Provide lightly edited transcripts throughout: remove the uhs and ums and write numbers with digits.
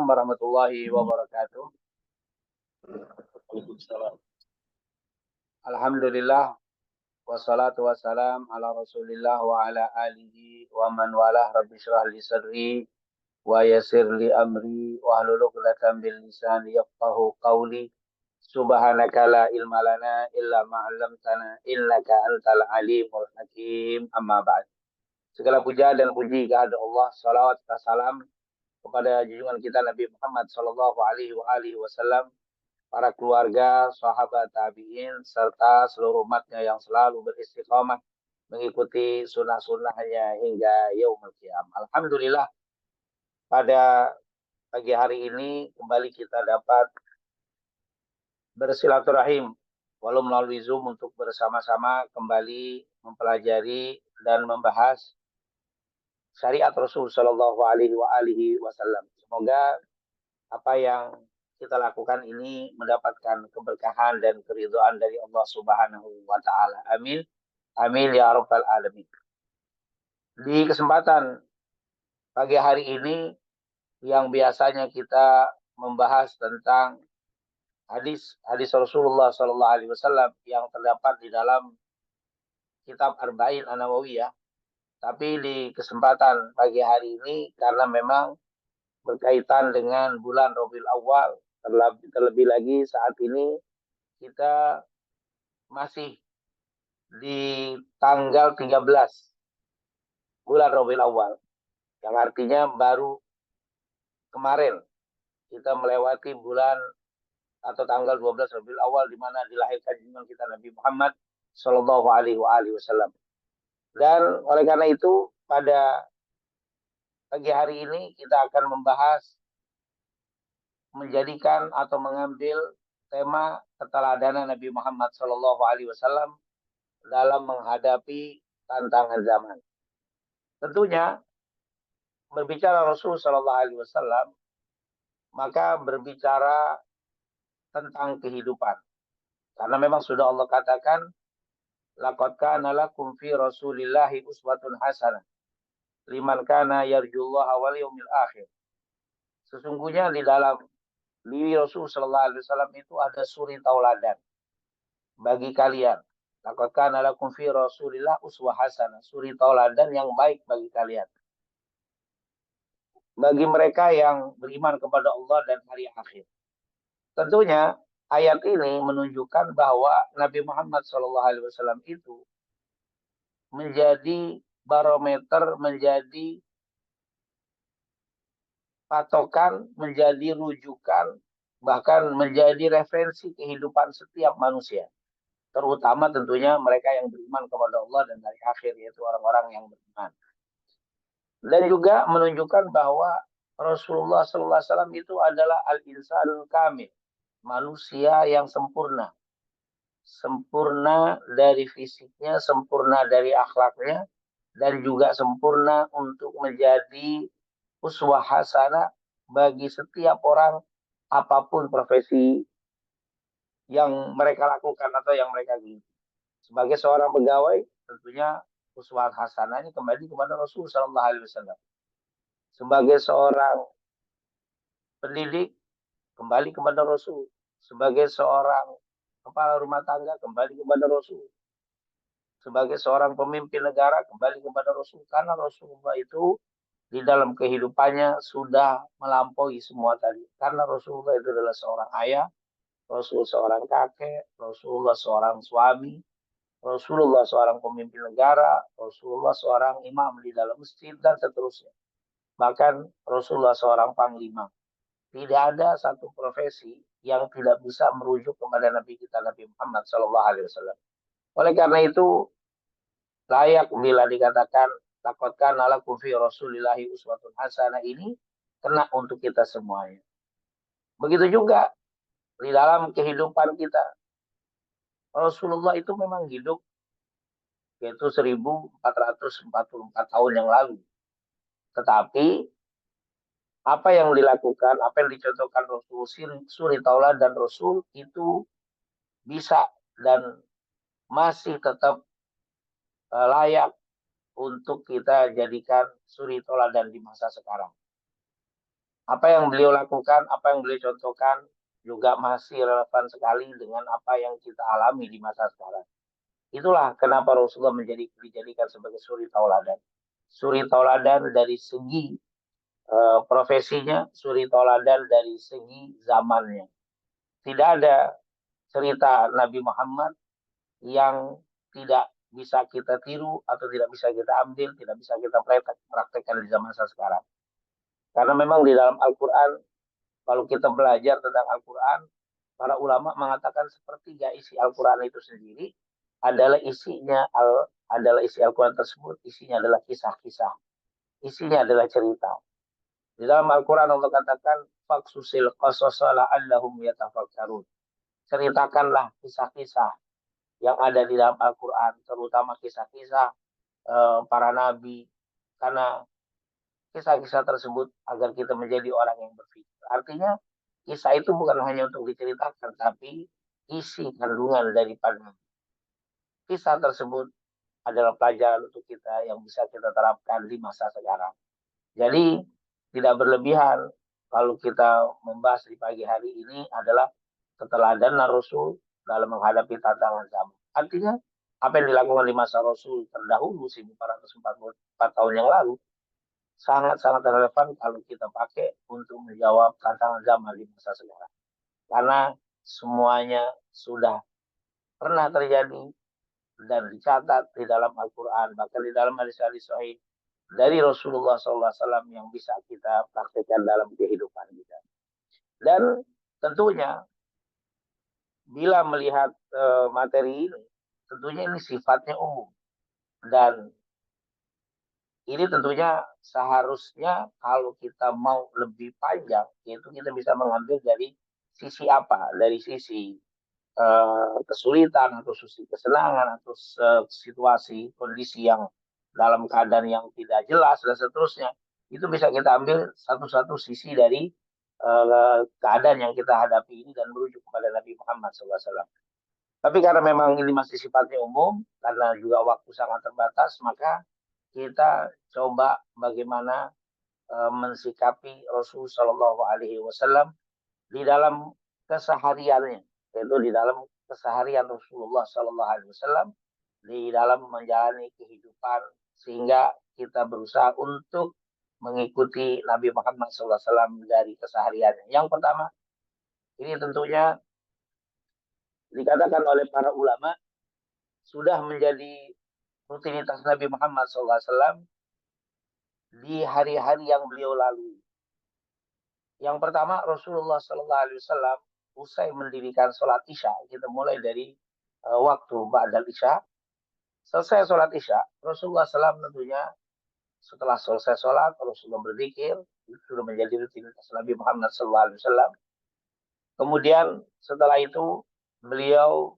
warahmatullahi wabarakatuh. Alhamdulillah wassalatu wassalam ala Rasulillah wa ala alihi wa man walah. Rabbi shrah li sadri wa yassir li amri wa hlul 'uqdatam min lisani yafqahu qawli. Subhanaka la ilma lana illa ma 'allamtana innaka antal alimul hakim. Amma ba'd. Segala puja dan puji kehadirat Allah, salawat dan salam kepada junjungan kita Nabi Muhammad sallallahu alaihi wasallam, para keluarga, sahabat tabi'in, serta seluruh umatnya yang selalu beristiqamah mengikuti sunnah-sunnahnya hingga yaumul qiyamah. Alhamdulillah, pada pagi hari ini kembali kita dapat bersilaturahim walau melalui Zoom untuk bersama-sama kembali mempelajari dan membahas syariat Rasul Shallallahu Alaihi Wasallam. Semoga apa yang kita lakukan ini mendapatkan keberkahan dan keridhaan dari Allah Subhanahu wa taala. Amin. Amin ya rabbal alamin. Di kesempatan pagi hari ini yang biasanya kita membahas tentang hadis Rasulullah Shallallahu alaihi wasallam yang terdapat di dalam kitab Arba'in An-Nawawiyah, tapi di kesempatan pagi hari ini karena memang berkaitan dengan bulan Rabiul Awal, terlebih lagi saat ini kita masih di tanggal 13 bulan Rabiul Awal, yang artinya baru kemarin kita melewati bulan atau tanggal 12 Rabiul Awal, di mana dilahirkan junjungan kita Nabi Muhammad Shallallahu Alaihi Wasallam. Dan oleh karena itu pada pagi hari ini kita akan membahas, menjadikan atau mengambil tema keteladanan Nabi Muhammad Shallallahu Alaihi Wasallam dalam menghadapi tantangan zaman. Tentunya berbicara Rasul Shallallahu Alaihi Wasallam, maka berbicara tentang kehidupan. Karena memang sudah Allah katakan, laqad kana lakum fi Rasulillahi uswatun hasanah liman kana yarjullaha wal yaumil akhir. Sesungguhnya di dalam diri Rasul Sallallahu Alaihi Wasallam itu ada suri tauladan bagi kalian. Laqad kana lakum fi Rasulillah uswah hasanah, suri tauladan yang baik bagi kalian, bagi mereka yang beriman kepada Allah dan hari akhir. Tentunya ayat ini menunjukkan bahwa Nabi Muhammad Sallallahu Alaihi Wasallam itu menjadi barometer, menjadi patokan, menjadi rujukan, bahkan menjadi referensi kehidupan setiap manusia, terutama tentunya mereka yang beriman kepada Allah dan hari akhir, yaitu orang-orang yang beriman. Dan juga menunjukkan bahwa Rasulullah SAW itu adalah al-insanul kamil, manusia yang sempurna. Sempurna dari fisiknya, sempurna dari akhlaknya, dan juga sempurna untuk menjadi uswah hasanah bagi setiap orang, apapun profesi yang mereka lakukan atau yang mereka geluti. Sebagai seorang pegawai, tentunya uswah hasanah ini kembali kepada Rasul Sallallahu Alaihi Wasallam. Sebagai seorang pendidik, kembali kepada Rasul. Sebagai seorang kepala rumah tangga, kembali kepada Rasul. Sebagai seorang pemimpin negara, kembali kepada Rasul. Karena Rasulullah itu di dalam kehidupannya sudah melampaui semua tadi. Karena Rasulullah itu adalah seorang ayah, Rasul seorang kakek, Rasulullah seorang suami, Rasulullah seorang pemimpin negara, Rasulullah seorang imam di dalam masjid, dan seterusnya. Bahkan Rasulullah seorang panglima. Tidak ada satu profesi yang tidak bisa merujuk kepada Nabi kita Nabi Muhammad SAW. Oleh karena itu layak bila dikatakan laqad kana lakum fi Rasulillahi uswatun hasanah ini kena untuk kita semuanya. Begitu juga di dalam kehidupan kita. Rasulullah itu memang hidup yaitu 1444 tahun yang lalu. Tetapi apa yang dilakukan, apa yang dicontohkan Rasul, suri tauladan dan Rasul itu bisa dan masih tetap layak untuk kita jadikan suri tauladan di masa sekarang. Apa yang beliau lakukan, apa yang beliau contohkan juga masih relevan sekali dengan apa yang kita alami di masa sekarang. Itulah kenapa Rasulullah dijadikan sebagai suri tauladan. Suri tauladan dari segi profesinya, suri tauladan dari segi zamannya. Tidak ada cerita Nabi Muhammad yang tidak bisa kita tiru atau tidak bisa kita ambil, tidak bisa kita praktekkan di zaman sekarang. Karena memang di dalam Al-Quran, kalau kita belajar tentang Al-Quran, para ulama mengatakan sepertiga isi Al-Quran itu sendiri adalah isi Al-Quran tersebut, isinya adalah kisah-kisah, isinya adalah cerita. Di dalam Al-Quran Allah katakan, "Faksusil qasasa la'allahum yatafakkarun." Ceritakanlah kisah-kisah yang ada di dalam Al-Quran, terutama kisah-kisah para nabi, karena kisah-kisah tersebut agar kita menjadi orang yang berpikir. Artinya, kisah itu bukan hanya untuk diceritakan, tapi isi kandungan daripada kisah tersebut adalah pelajaran untuk kita yang bisa kita terapkan di masa sekarang. Jadi, tidak berlebihan kalau kita membahas di pagi hari ini adalah keteladanan Rasul dalam menghadapi tantangan zaman. Artinya, apa yang dilakukan di masa Rasul terdahulu 1444 tahun yang lalu sangat-sangat relevan kalau kita pakai untuk menjawab tantangan zaman di masa sekarang. Karena semuanya sudah pernah terjadi dan dicatat di dalam Al-Quran, bahkan di dalam hadis-hadis sahih dari Rasulullah SAW yang bisa kita praktekkan dalam kehidupan kita. Dan tentunya bila melihat materi ini, tentunya ini sifatnya umum. Dan ini tentunya seharusnya kalau kita mau lebih panjang, yaitu kita bisa mengambil dari sisi apa? Dari sisi kesulitan atau sisi kesenangan atau situasi kondisi yang dalam keadaan yang tidak jelas dan seterusnya. Itu bisa kita ambil satu-satu sisi dari keadaan yang kita hadapi ini dan merujuk kepada Nabi Muhammad SAW. Tapi karena memang ini masih sifatnya umum, karena juga waktu sangat terbatas, maka kita coba bagaimana mensikapi Rasul Shallallahu Alaihi Wasallam di dalam kesehariannya, yaitu di dalam keseharian Rasulullah Shallallahu Alaihi Wasallam di dalam menjalani kehidupan, sehingga kita berusaha untuk mengikuti Nabi Muhammad SAW dari kesehariannya. Yang pertama, ini tentunya dikatakan oleh para ulama sudah menjadi rutinitas Nabi Muhammad SAW di hari-hari yang beliau lalui. Yang pertama, Rasulullah SAW usai mendirikan sholat isya, kita mulai dari waktu ba'dal isya. Selesai sholat isya, Rasulullah SAW tentunya setelah selesai sholat, Rasulullah berzikir, itu sudah menjadi rutinitas Nabi Muhammad SAW. Kemudian setelah itu beliau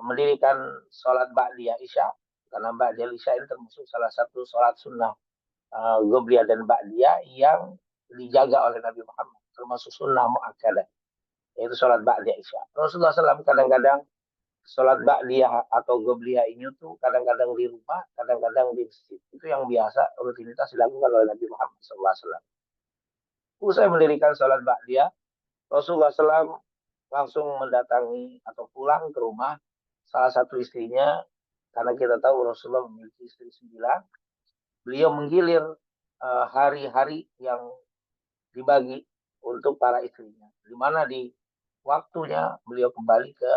mendirikan sholat ba'diyah isya, karena ba'diyah isya ini termasuk salah satu sholat sunnah Gobliyah dan Ba'diyah yang dijaga oleh Nabi Muhammad, termasuk sunnah mu'akkadah, yaitu sholat Ba'diyah Isya. Rasulullah SAW kadang-kadang sholat Ba'diyah atau Gobliyah ini tuh kadang-kadang di rumah, kadang-kadang di masjid. Itu yang biasa rutinitas dilakukan oleh Nabi Muhammad SAW. Usai mendirikan sholat Ba'diyah, Rasulullah SAW langsung mendatangi atau pulang ke rumah salah satu istrinya, karena kita tahu Rasulullah memiliki istri 9. Beliau menggilir hari-hari yang dibagi untuk para istrinya. Di mana di waktunya beliau kembali ke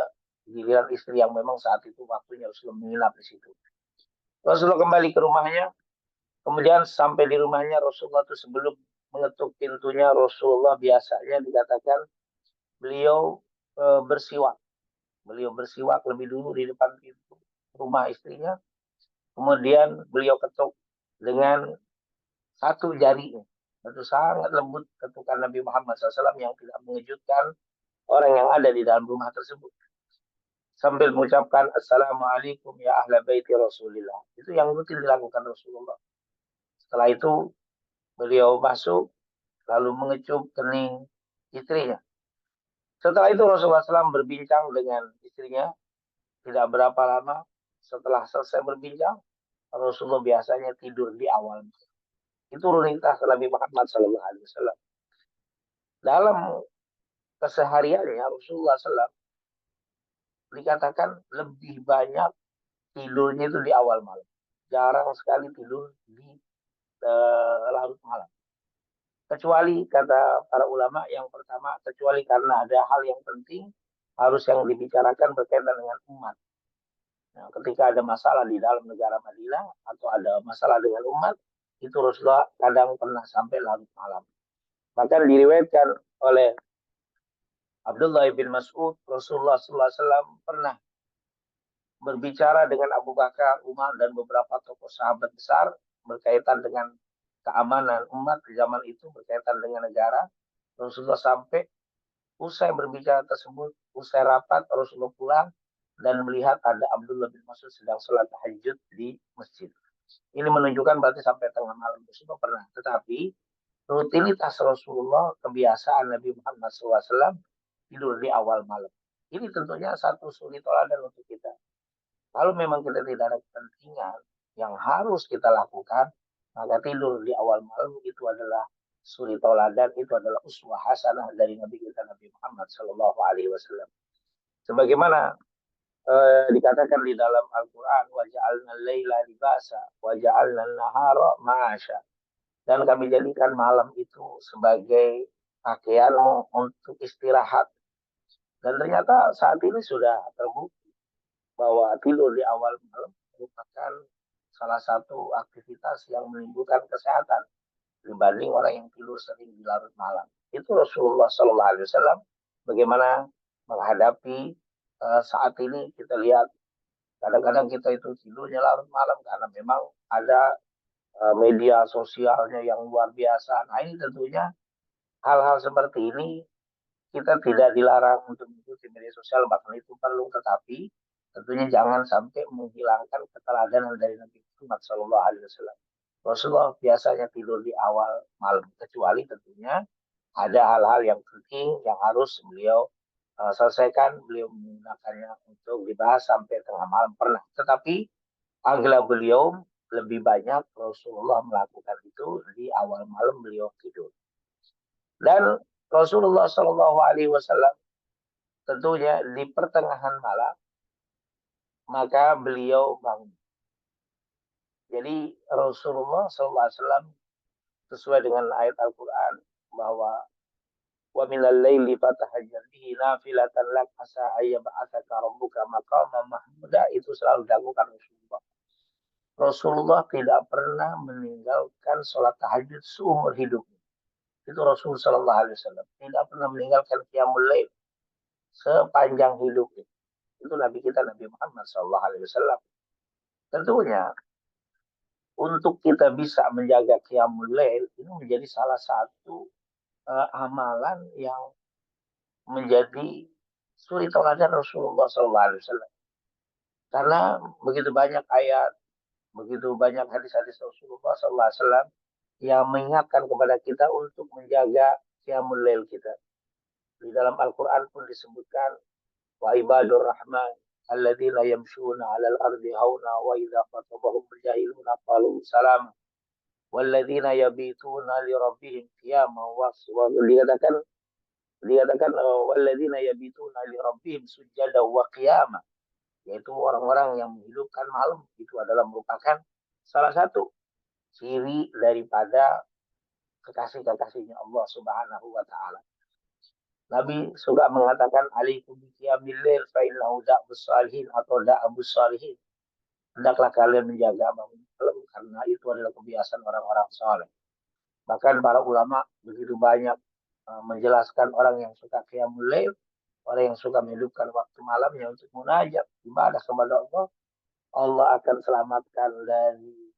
giliran istri yang memang saat itu waktunya Rasulullah menginap di situ. Rasulullah kembali ke rumahnya, kemudian sampai di rumahnya Rasulullah itu sebelum mengetuk pintunya, Rasulullah biasanya dikatakan beliau bersiwak. Beliau bersiwak lebih dulu di depan pintu rumah istrinya. Kemudian beliau ketuk dengan satu jarinya. Itu sangat lembut ketukan Nabi Muhammad SAW yang tidak mengejutkan orang yang ada di dalam rumah tersebut. Sambil mengucapkan Assalamualaikum ya ahla baiti Rasulillah. Itu yang rutin dilakukan Rasulullah. Setelah itu beliau masuk lalu mengecup kening istrinya. Setelah itu Rasulullah SAW berbincang dengan istrinya. Tidak berapa lama setelah selesai berbincang, Rasulullah biasanya tidur di awal. Itu rutinitas Nabi Muhammad SAW. Dalam kesehariannya Rasulullah SAW dikatakan lebih banyak tidurnya itu di awal malam. Jarang sekali tidur di larut malam. Kecuali kata para ulama yang pertama, kecuali karena ada hal yang penting harus yang dibicarakan berkaitan dengan umat. Nah, ketika ada masalah di dalam negara Madinah atau ada masalah dengan umat, itu Rasulullah kadang pernah sampai larut malam. Bahkan diriwayatkan oleh Abdullah bin Mas'ud, Rasulullah SAW pernah berbicara dengan Abu Bakar, Umar, dan beberapa tokoh sahabat besar berkaitan dengan keamanan umat di zaman itu, berkaitan dengan negara. Rasulullah sampai usai berbicara tersebut, usai rapat, Rasulullah pulang dan melihat ada Abdullah bin Mas'ud sedang sholat tahajud di masjid. Ini menunjukkan berarti sampai tengah malam Rasulullah pernah. Tetapi rutinitas Rasulullah, kebiasaan Nabi Muhammad SAW tidur di awal malam. Ini tentunya satu suri toladan untuk kita. Kalau memang kita tidak ada kepentingan yang harus kita lakukan, maka tidur di awal malam itu adalah suri tauladan, itu adalah uswah hasanah dari Nabi kita Nabi Muhammad Shallallahu Alaihi Wasallam. Sebagaimana dikatakan di dalam Al-Quran, waja'alna layla libasa, waja'alna nahara ma'asha. Dan kami jadikan malam itu sebagai pakaian untuk istirahat. Dan ternyata saat ini sudah terbukti bahwa tidur di awal malam merupakan salah satu aktivitas yang menimbulkan kesehatan dibanding orang yang tidur sering di larut malam. Itu Rasulullah Sallallahu Alaihi Wasallam bagaimana menghadapi saat ini. Kita lihat kadang-kadang kita itu tidurnya larut malam karena memang ada media sosialnya yang luar biasa. Nah ini tentunya hal-hal seperti ini kita tidak dilarang untuk mengikuti media sosial, bahkan itu perlu, tetapi tentunya jangan sampai menghilangkan keteladanan dari Nabi Muhammad Shallallahu Alaihi Wasallam. Rasulullah biasanya tidur di awal malam, kecuali tentunya ada hal-hal yang penting yang harus beliau selesaikan, beliau menggunakannya untuk dibahas sampai tengah malam pernah. Tetapi agak beliau lebih banyak Rasulullah melakukan itu di awal malam beliau tidur. Dan Rasulullah Shallallahu Alaihi Wasallam tentunya di pertengahan malam maka beliau bangun. Jadi Rasulullah Shallallahu Alaihi Wasallam sesuai dengan ayat Al-Quran bahwa wa minal laili fatahajjal bihi nafilatan lak asa ayyab'atsaka rabbuka maqaman mahmuda, itu selalu dilakukan Rasulullah. Rasulullah tidak pernah meninggalkan sholat tahajud seumur hidupnya. Itu Rasul Shallallahu Alaihi Wasallam tidak pernah meninggalkan qiyamul lail sepanjang hidupnya. Itu Nabi kita Nabi Muhammad Shallallahu Alaihi Wasallam. Tentunya untuk kita bisa menjaga qiyamul lail ini menjadi salah satu amalan yang menjadi suri tauladan Rasulullah SAW. Karena begitu banyak ayat, begitu banyak hadis-hadis Rasulullah SAW yang mengingatkan kepada kita untuk menjaga qiyamul lail kita. Di dalam Al-Quran pun disebutkan wa ibadur rahman alladzina yamshuna 'alal ardi hauna wa idza khatabahum jahiluna qalu salam walladzina yabituna li rabbihim qiyama wa dikatakan walladzina yabituna li rabbihim sujada wa qiyama, yaitu orang-orang yang menghidupkan malam. Itu adalah merupakan salah satu ciri daripada kekasih-kekasihnya Allah Subhanahu wa taala. Nabi suka mengatakan alaikum biqiyamil lail fa innahu da'bus salihin atau da'abus salihin. Hendaklah kalian menjaga bangun malam karena itu adalah kebiasaan orang-orang saleh. Bahkan para ulama begitu banyak menjelaskan orang yang suka qiyamul lail, orang yang suka menghidupkan waktu malamnya untuk munajat, ibadah kepada Allah, Allah akan selamatkan dari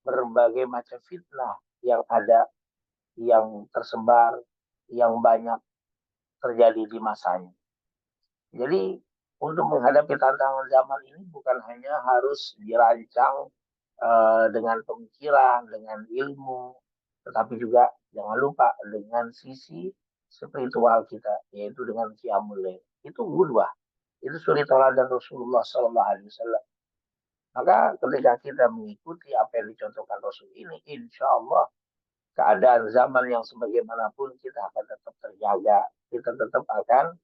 berbagai macam fitnah yang ada, yang tersebar, yang banyak terjadi di masanya. Jadi untuk menghadapi tantangan zaman ini bukan hanya harus dirancang dengan pemikiran, dengan ilmu, tetapi juga jangan lupa dengan sisi spiritual kita, yaitu dengan qiyamul lail. Itu gudwah, itu suri tauladan Rasulullah Sallallahu Alaihi Wasallam. Maka ketika kita mengikuti apa yang dicontohkan Rasul ini, insya Allah keadaan zaman yang sebagaimanapun kita akan tetap terjaga, kita tetap akan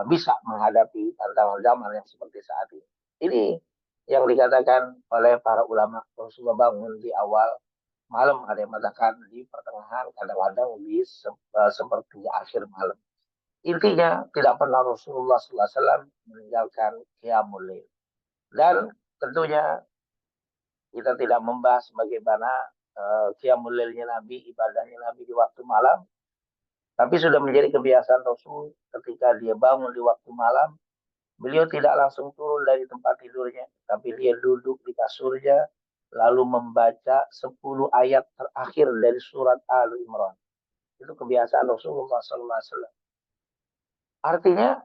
bisa menghadapi tantangan zaman yang seperti saat ini. Ini yang dikatakan oleh para ulama. Rasulullah bangun di awal malam, ada yang mengatakan di pertengahan, kadang-kadang di seperti akhir malam. Intinya tidak pernah Rasulullah SAW meninggalkan qiyamul lail. Dan tentunya kita tidak membahas bagaimana qiyamul lailnya Nabi, ibadahnya Nabi di waktu malam. Tapi sudah menjadi kebiasaan Rasul ketika dia bangun di waktu malam, beliau tidak langsung turun dari tempat tidurnya, tapi dia duduk di kasurnya, lalu membaca 10 ayat terakhir dari surat Al Imran. Itu kebiasaan Rasulullah SAW. Artinya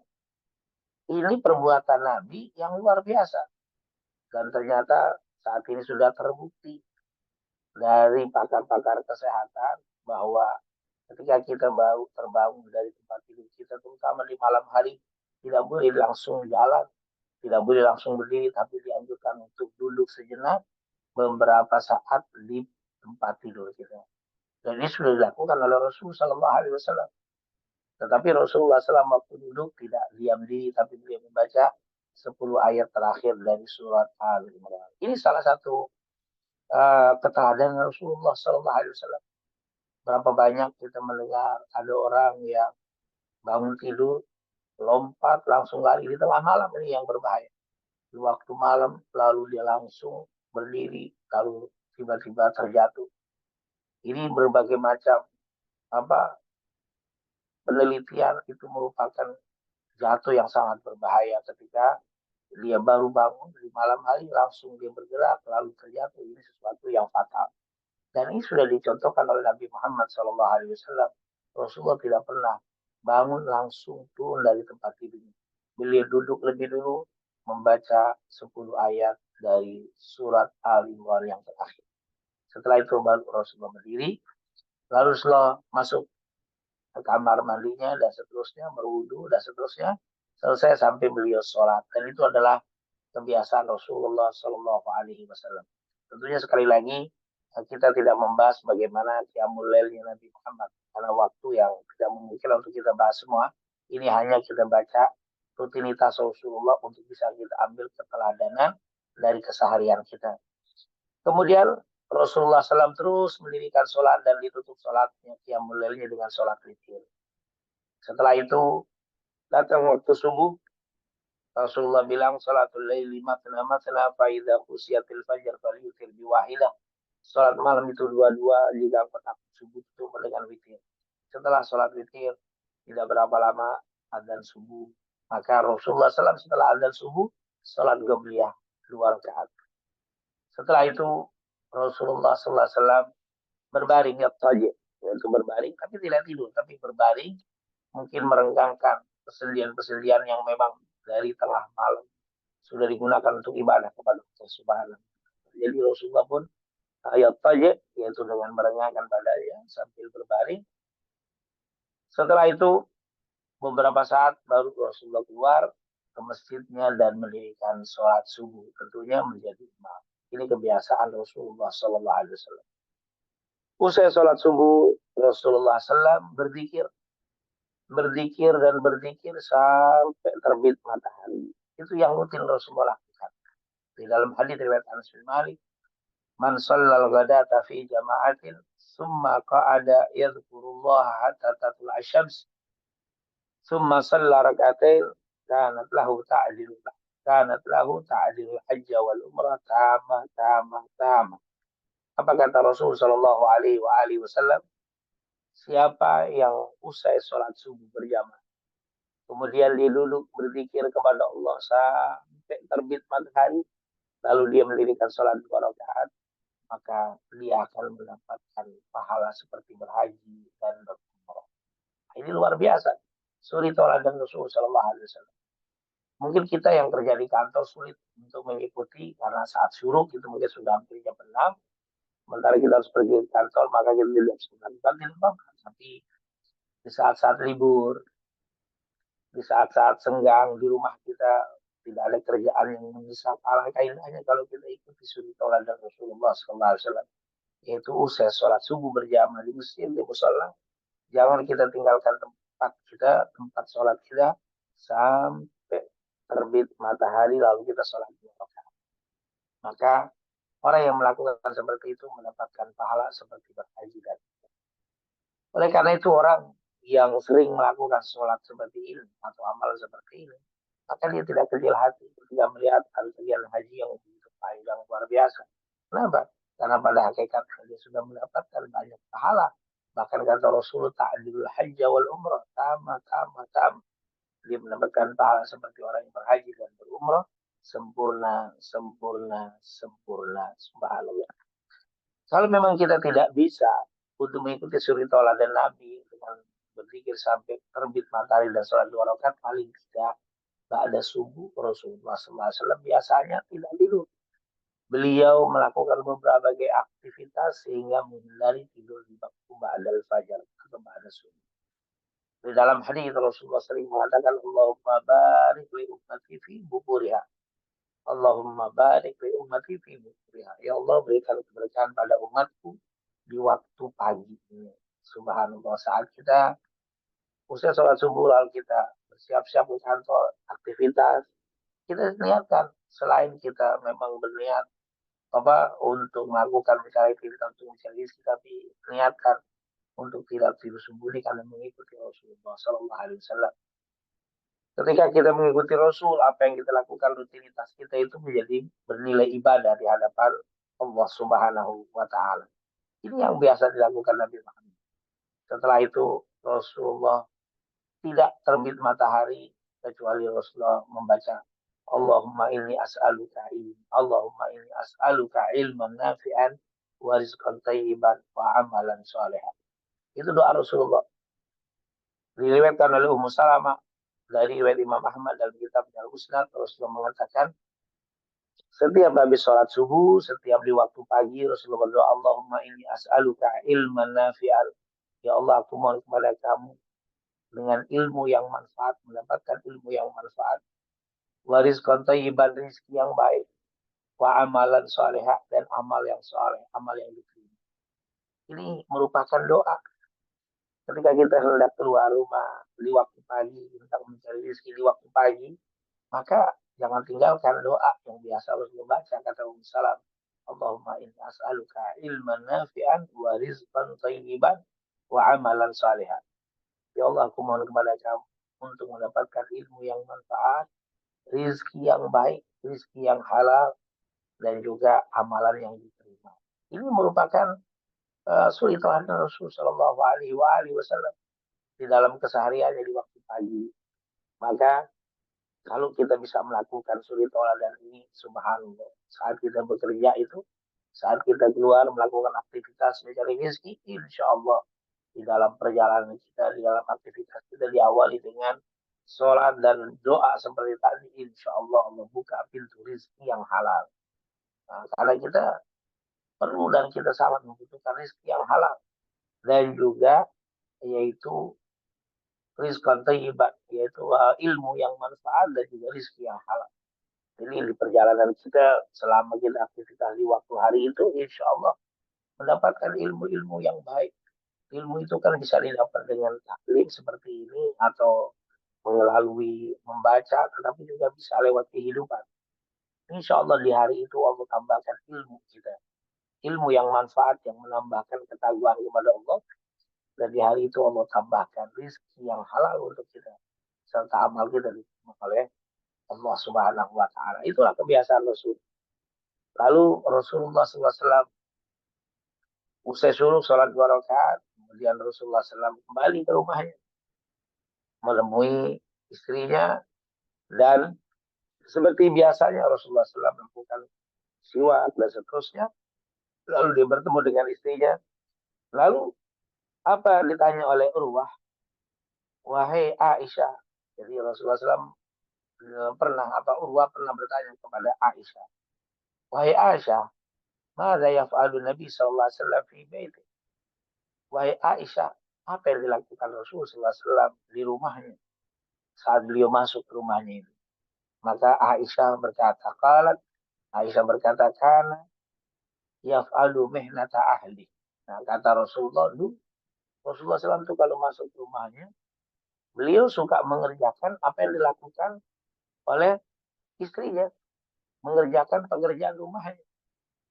ini perbuatan Nabi yang luar biasa. Dan ternyata saat ini sudah terbukti dari pakar-pakar kesehatan bahwa ketika kita baru terbangun dari tempat tidur kita, terutama di malam hari, tidak boleh langsung jalan, tidak boleh langsung berdiri, tapi dianjurkan untuk duduk sejenak beberapa saat di tempat tidur kita. Dan ini sudah dilakukan oleh Rasulullah SAW. Tetapi Rasulullah SAW waktu duduk tidak diam diri, tapi beliau membaca 10 ayat terakhir dari surat Al-Imran. Ini salah satu keteladanan Rasulullah SAW. Berapa banyak kita mendengar ada orang yang bangun tidur, lompat, langsung lari di tengah malam, ini yang berbahaya. Di waktu malam, lalu dia langsung berdiri, lalu tiba-tiba terjatuh. Ini berbagai macam penelitian itu merupakan jatuh yang sangat berbahaya ketika dia baru bangun di malam hari, langsung dia bergerak, lalu terjatuh. Ini sesuatu yang fatal. Dan ini sudah dicontohkan oleh Nabi Muhammad SAW. Rasulullah tidak pernah bangun langsung turun dari tempat tidurnya. Beliau duduk lebih dulu membaca 10 ayat dari surat Al-Imran yang terakhir. Setelah itu baru Rasulullah berdiri, lalu Rasulullah masuk ke kamar mandinya dan seterusnya, berwudu dan seterusnya, selesai sampai beliau sholat. Dan itu adalah kebiasaan Rasulullah Shallallahu Alaihi Wasallam. Tentunya sekali lagi kita tidak membahas bagaimana qiyamul lailnya Nabi Muhammad karena waktu yang tidak memungkinkan untuk kita bahas semua. Ini hanya kita baca rutinitas Rasulullah untuk bisa kita ambil keteladanan dari keseharian kita. Kemudian Rasulullah SAW terus mendirikan sholat dan ditutup sholatnya qiyamul lailnya dengan sholat witir. Setelah itu datang waktu subuh, Rasulullah bilang salatul laili matna matna fa idza khusiyatil fajr falyutir biwahidah. Salat malam itu dua-dua, jika engkau takut subuh itu dengan witir. Setelah salat witir tidak berapa lama adzan subuh. Maka Rasulullah SAW setelah adzan subuh salat qabliyah 2 rakaat. Setelah itu Rasulullah SAW berbaring yattaji, yaitu berbaring tapi tidak tidur, tapi berbaring, mungkin merenggangkan persediaan-persediaan yang memang dari tengah malam sudah digunakan untuk ibadah kepada Allah Subhanahu. Jadi Rasulullah pun ayat taje, yaitu dengan merenggangkan badannya sambil berbaring. Setelah itu beberapa saat baru Rasulullah keluar ke masjidnya dan mendirikan sholat subuh, tentunya menjadi imam. Ini kebiasaan Rasulullah Sallallahu Alaihi Wasallam. Usai sholat subuh, Rasulullah SAW berzikir dan berzikir sampai terbit matahari. Itu yang rutin Rasulullah lakukan. Di dalam hadis riwayat Anas bin Malik, man shallal ghadata fi jama'atin summa qa'ada yadhkurullah hatta tatul asyams summa shalla rak'atain kanat lahu ta'dilu kanat lahu ta'dilu hajja wal umrah tamah. Apa kata Rasul sallallahu alaihi wasallam? Siapa yang usai sholat subuh berjamaah, kemudian dia duduk berzikir kepada Allah sampai terbit matahari, lalu dia mendirikan sholat 2 rakaat, maka dia akan mendapatkan pahala seperti berhaji dan berumrah. Ini luar biasa. Suri toladan Rasul Sallallahu Alaihi Wasallam. Mungkin kita yang kerja di kantor sulit untuk mengikuti karena saat syuruk itu mungkin sudah hampir jam 6. Sementara kita harus pergi ke kantor, maka kita tidak bisa dilakukan. Tapi di saat-saat libur, di saat-saat senggang di rumah kita tidak ada kerjaan yang mendesak, alangkah indahnya kalau kita ikuti suri toladan Rasulullah SAW. yaitu usai sholat subuh berjamaah di masjid, di musola. Jangan kita tinggalkan tempat sholat kita sampai terbit matahari lalu kita sholat 2 rakaat. Maka orang yang melakukan seperti itu mendapatkan pahala seperti berhaji. Dan oleh karena itu orang yang sering melakukan sholat seperti ini atau amal seperti ini, maka dia tidak kecil hati ketika melihat antrian haji yang begitu panjang luar biasa. Kenapa? Karena pada hakikatnya dia sudah mendapatkan banyak pahala. Bahkan kata Rasul, ta'adilul hajja wal umrah, tama. Dia mendapatkan pahala seperti orang yang berhaji dan berumrah, sempurna. Subhanallah. Kalau memang kita tidak bisa untuk mengikuti suri tauladan Nabi dengan berzikir sampai terbit matahari dan sholat 2 rakaat, paling tidak ba'da subuh Rasulullah SAW biasanya tidak tidur. Beliau melakukan beberapa aktivitas sehingga menghindari tidur di waktu ba'dal fajar atau ba'da subuh. Di dalam hadis Rasulullah sering mengatakan Allahumma barik li ummati fi bukuriha. Allahumma barik li ummati fi bukuriha. Ya Allah, berikan keberkahan pada umatku di waktu pagi ini. Subhanallah, saat kita usai sholat subuh lalu kita bersiap-siap ke kantor, aktivitas, kita niatkan selain kita memang berniat untuk melakukan mencari aktivitas untuk mencari rezeki, tapi niatkan untuk tidak tidur sembunyi karena mengikuti Rasulullah Sallallahu Alaihi Wasallam. Ketika kita mengikuti Rasul, apa yang kita lakukan, rutinitas kita itu menjadi bernilai ibadah di hadapan Allah Subhanahu wa Ta'ala. Ini yang biasa dilakukan Nabi Muhammad. Setelah itu Rasulullah tidak terbit matahari kecuali Rasulullah membaca Allahumma inni as'aluka ilm. Allahumma inni as'aluka ilman nafi'an wa rizqan thayyiban wa amalan shalihan. Itu doa Rasulullah. Diriwayatkan oleh Ummu Salamah dari riwayat Imam Ahmad dalam kitabnya Al-Musnad. Rasulullah mengatakan setiap habis sholat subuh, setiap di waktu pagi Rasulullah berdoa Allahumma inni as'aluka ilman nafi'an. Ya Allah, aku mohon kepada kamu dengan ilmu yang manfaat, mendapatkan ilmu yang manfaat, waris thayyiban, rizki yang baik, wa amalan salihah, dan amal yang saleh, amal yang diterima. Ini merupakan doa ketika kita hendak keluar rumah di waktu pagi, hendak mencari rezeki di waktu pagi, maka jangan tinggalkan doa yang biasa harus membaca, kata Ummu Salam. Allahumma inni as'aluka ilman nafi'an wa rizqan thayyiban wa amalan salihan. Ya Allah, aku mohon kepada kamu untuk mendapatkan ilmu yang manfaat, rizki yang baik, rizki yang halal, dan juga amalan yang diterima. Ini merupakan suri teladan Rasul Shallallahu Alaihi Wasallam di dalam kesehariannya di waktu pagi. Maka kalau kita bisa melakukan suri teladan ini, subhanallah, saat kita bekerja itu, saat kita keluar melakukan aktivitas mencari rezeki, insya Allah di dalam perjalanan kita, di dalam aktivitas kita diawali dengan sholat dan doa seperti tadi, insya Allah Allah buka pintu rezeki yang halal. Nah, karena kita perlu dan kita sangat membutuhkan rezeki yang halal dan juga yaitu rizqan thayyiban, yaitu ilmu yang manfaat dan juga rezeki yang halal. Jadi di perjalanan kita selama kita aktivitas di waktu hari itu, insya Allah mendapatkan ilmu-ilmu yang baik. Ilmu itu kan bisa didapat dengan taklim seperti ini atau melalui membaca, tetapi juga bisa lewat kehidupan. Insya Allah di hari itu Allah tambahkan ilmu kita. Ilmu yang manfaat yang menambahkan ketakwaan kepada Allah. Dan di hari itu Allah tambahkan rezeki yang halal untuk kita. Serta amal kita diterima oleh Allah Subhanahu wa Ta'ala. Itulah kebiasaan Rasul. Lalu Rasulullah SAW usai suruh sholat 2 rakaat, kemudian Rasulullah SAW kembali ke rumahnya, menemui istrinya, dan seperti biasanya Rasulullah SAW melakukan siwak dan seterusnya. Lalu dia bertemu dengan istrinya. Lalu apa yang ditanya oleh Urwah? Wahai Aisyah. Jadi Rasulullah SAW Urwah pernah bertanya kepada Aisyah. Wahai Aisyah, mada yaf'alu Nabi sallallahu alaihi wasallam fi baiti? Wahai Aisyah, apa yang dilakukan Rasulullah sallallahu alaihi wasallam di rumahnya saat beliau masuk ke rumahnya itu? Maka Aisyah berkata, kana yaf'alu mihnata ahli. Nah, kata Rasulullah dulu, Rasulullah SAW itu kalau masuk ke rumahnya, beliau suka mengerjakan apa yang dilakukan oleh istrinya, mengerjakan pekerjaan rumahnya.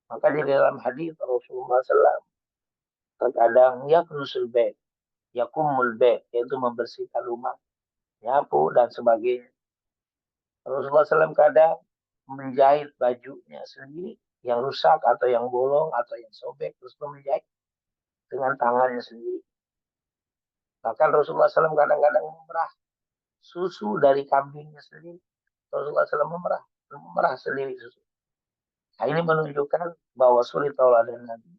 Maka di dalam hadis Rasulullah SAW terkadang yaknusul bait, yakumul bait, yaitu membersihkan rumah, nyapu dan sebagainya. Rasulullah SAW kadang menjahit bajunya sendiri yang rusak atau yang bolong atau yang sobek, terus menjahit dengan tangannya sendiri. Bahkan Rasulullah SAW kadang-kadang memerah susu dari kambingnya sendiri. Rasulullah SAW memerah sendiri susu. Nah, ini menunjukkan bahwa suri tauladan Nabi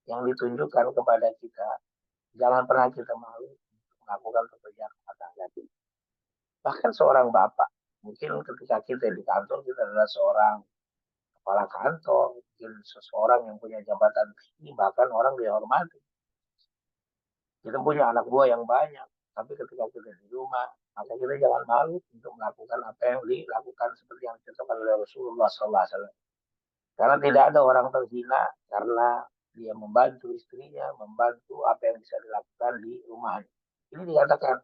yang ditunjukkan kepada kita. Jangan pernah kita malu untuk melakukan pekerjaan rumah tangga. Bahkan seorang bapak, mungkin ketika kita di kantor, kita adalah seorang kepala kantor, mungkin seseorang yang punya jabatan tinggi, bahkan orang dihormati. Kita punya anak buah yang banyak, tapi ketika kita di rumah, maka kita jangan malu untuk melakukan apa yang dilakukan seperti yang dicontohkan oleh Rasulullah SAW. Karena tidak ada orang terhina karena dia membantu istrinya, membantu apa yang bisa dilakukan di rumahnya. Ini dikatakan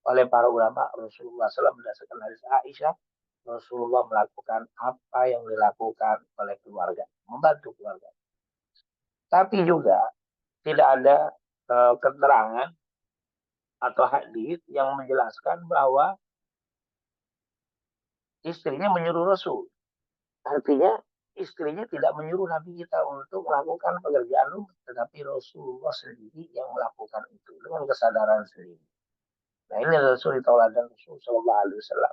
oleh para ulama Rasulullah SAW berdasarkan hadis Aisyah, Rasulullah melakukan apa yang dilakukan oleh keluarga, membantu keluarga. Tapi juga tidak ada keterangan atau hadis yang menjelaskan bahwa istrinya menyuruh Rasul. Artinya istrinya tidak menyuruh Nabi kita untuk melakukan pekerjaan rumah, tetapi Rasulullah sendiri yang melakukan itu dengan kesadaran sendiri. Nah, ini adalah suri tauladan Rasulullah SAW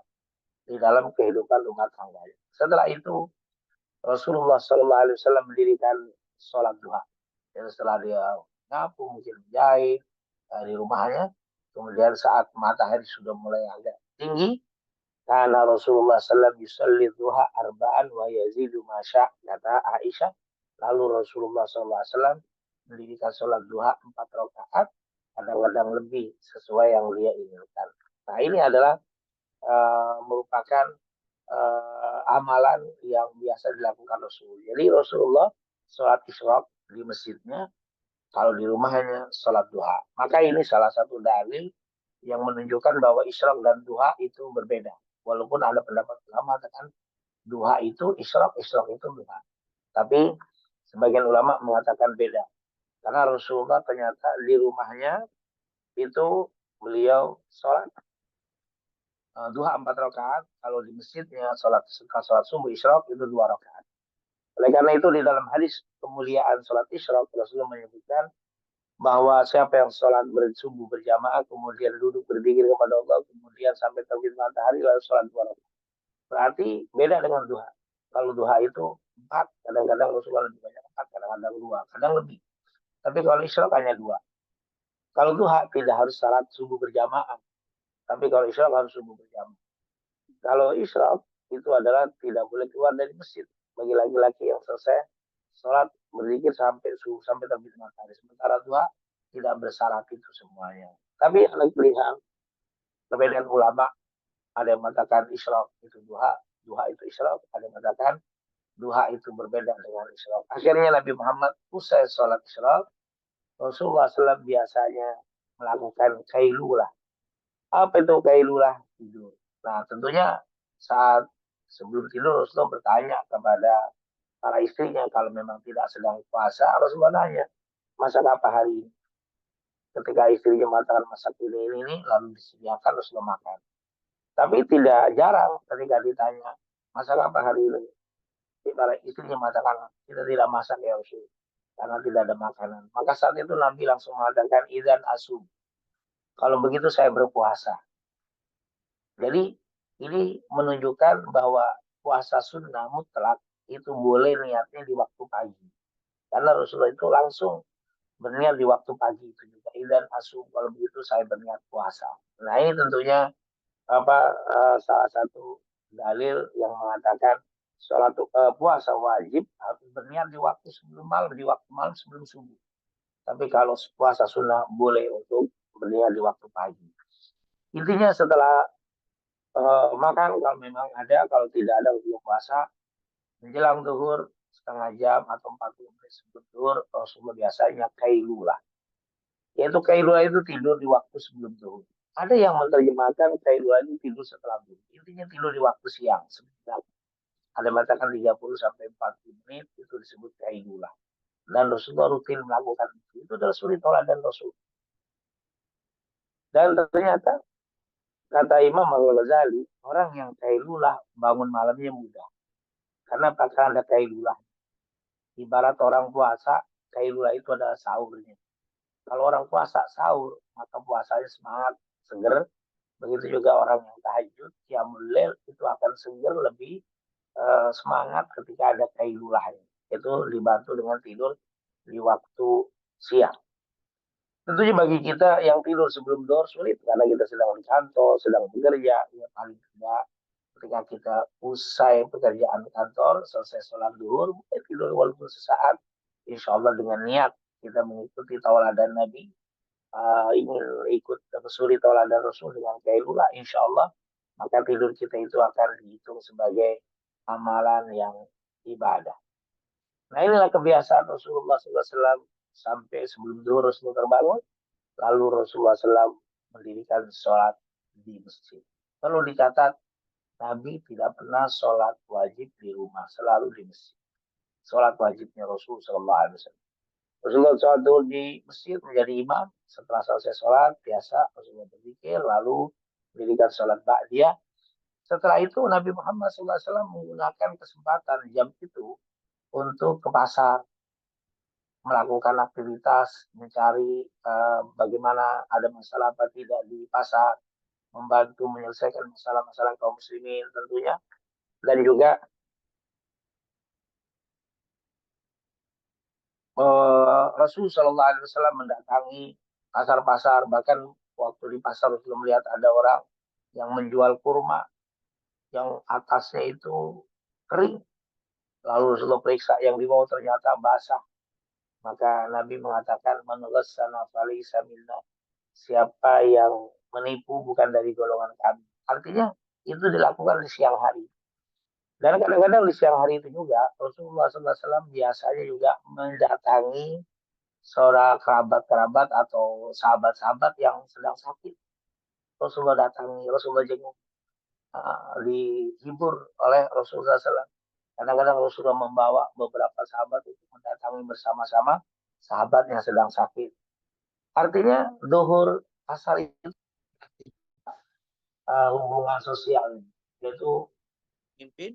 di dalam kehidupan rumah tangga. Setelah itu Rasulullah SAW mendirikan sholat duha. Dan setelah dia nyapu, mungkin menjahit di rumahnya, kemudian saat matahari sudah mulai agak tinggi, karena Rasulullah SAW yusalli duha arba'an wa yazidu masya, kata Aisyah. Lalu Rasulullah SAW mendirikan sholat duha 4 rakaat, kadang-kadang lebih sesuai yang dia inginkan. Nah, ini adalah merupakan amalan yang biasa dilakukan Rasulullah. Jadi Rasulullah sholat isyraq di masjidnya, kalau di rumahnya sholat duha. Maka ini salah satu dalil yang menunjukkan bahwa isyraq dan duha itu berbeda. Walaupun ada pendapat ulama mengatakan duha itu isyraq, isyraq itu duha. Tapi sebagian ulama mengatakan beda. Karena Rasulullah ternyata di rumahnya itu beliau sholat duha 4 rakaat. Kalau di masjidnya sholat subuh isyraq itu 2 rakaat. Oleh karena itu di dalam hadis kemuliaan sholat isyraq Rasulullah menyebutkan bahwa siapa yang sholat subuh berjamaah kemudian duduk berzikir kepada Allah kemudian sampai terbit matahari lalu sholat 2 rakaat. Berarti beda dengan duha. Kalau duha itu 4, kadang-kadang Rasulullah lebih banyak 4, kadang-kadang 2, kadang lebih. Tapi kalau isyraq hanya 2. Kalau duha tidak harus sholat subuh berjamaah, tapi kalau isyraq harus subuh berjamaah. Kalau isyraq itu adalah tidak boleh keluar dari masjid bagi laki-laki yang selesai sholat berzikir sampai subuh, sampai terbit matahari. Sementara duha tidak bersyarat itu semuanya. Tapi ada pilihan perbedaan ulama, ada yang mengatakan isyraq itu duha, duha itu isyraq, ada yang mengatakan duha itu berbeda dengan isyraq. Akhirnya Nabi Muhammad usai sholat isyraq, Rasulullah SAW biasanya melakukan kailulah. Apa itu kailulah? Tidur. Nah, tentunya saat sebelum tidur Rasulullah bertanya kepada para istrinya kalau memang tidak sedang puasa, Rasulullah nanya, masak apa hari ini? Ketika istrinya mengatakan masak ini, lalu disediakan Rasulullah makan. Tapi tidak jarang ketika ditanya, masak apa hari ini? Para istrinya mengatakan, kita tidak masak ya Rasul, karena tidak ada makanan. Maka saat itu Nabi langsung mengatakan, idzan asum. Kalau begitu saya berpuasa. Jadi ini menunjukkan bahwa puasa sunnah mutlak itu boleh niatnya di waktu pagi. Karena Rasulullah itu langsung berniat di waktu pagi itu juga. Idzan asum, kalau begitu saya berniat puasa. Nah, ini tentunya salah satu dalil yang mengatakan sholat puasa wajib harus berniat di waktu sebelum malam, di waktu malam sebelum subuh. Tapi kalau puasa sunnah boleh untuk berniat di waktu pagi. Intinya setelah makan kalau memang ada, kalau tidak ada untuk puasa menjelang zuhur setengah jam atau 40 menit sebelum zuhur, Rasulullah biasanya kailulah. Yaitu kailulah itu tidur di waktu sebelum zuhur. Ada yang menerjemahkan kailulah itu tidur setelah zuhur. Intinya tidur di waktu siang sebentar. Ada mengatakan 30 sampai 40 menit itu disebut kailulah. Dan Rasulullah rutin melakukan itu. Itu adalah suri dan Rasul. Dan ternyata kata Imam Al-Ghazali, orang yang kailulah bangun malamnya mudah. Karena pakaian ada kailulah. Ibarat orang puasa, kailulah itu adalah sahurnya. Kalau orang puasa sahur, maka puasanya semangat, seger. Begitu juga orang yang tahajud, qiyamul lail itu akan seger, lebih semangat ketika ada kailulahnya. Itu dibantu dengan tidur di waktu siang. Tentunya bagi kita yang tidur sebelum zuhur sulit karena kita sedang di kantor, sedang bekerja, ya paling tidak ketika kita usai pekerjaan kantor, selesai sholat zuhur, mungkin tidur walaupun sesaat, insya Allah dengan niat kita mengikuti tauladan Nabi, ingin ikut suri tauladan Rasul dengan kailulah, insya Allah maka tidur kita itu akan dihitung sebagai amalan yang ibadah. Nah inilah kebiasaan Rasulullah SAW sampai sebelum zuhur Rasulullah terbangun, lalu Rasulullah SAW mendirikan sholat di masjid. Perlu dicatat, Nabi tidak pernah sholat wajib di rumah, selalu di masjid. Sholat wajibnya Rasul Sallallahu Alaihi Wasallam. Rasulullah sholat dulu di masjid menjadi imam. Setelah selesai sholat, biasa Rasulullah berzikir, lalu mendirikan sholat ba'diyah. Setelah itu Nabi Muhammad SAW menggunakan kesempatan jam itu untuk ke pasar, melakukan aktivitas, mencari bagaimana ada masalah apa tidak di pasar, membantu menyelesaikan masalah-masalah kaum muslimin tentunya, dan juga Rasul Shallallahu Alaihi Wasallam mendatangi pasar-pasar, bahkan waktu di pasar Rasul melihat ada orang yang menjual kurma yang atasnya itu kering, lalu Rasulullah periksa yang di bawah ternyata basah. Maka Nabi mengatakan, man ghassana falaysa minna. Siapa yang menipu bukan dari golongan kami. Artinya itu dilakukan di siang hari. Dan kadang-kadang di siang hari itu juga Rasulullah SAW biasanya juga mendatangi seorang kerabat-kerabat atau sahabat-sahabat yang sedang sakit. Rasulullah datangi, Rasulullah jenguk, dihibur oleh Rasulullah SAW. Kadang-kadang Rasulullah membawa beberapa sahabat untuk mendatangi bersama-sama sahabat yang sedang sakit. Artinya duhur asar itu hubungan sosial, yaitu pimpin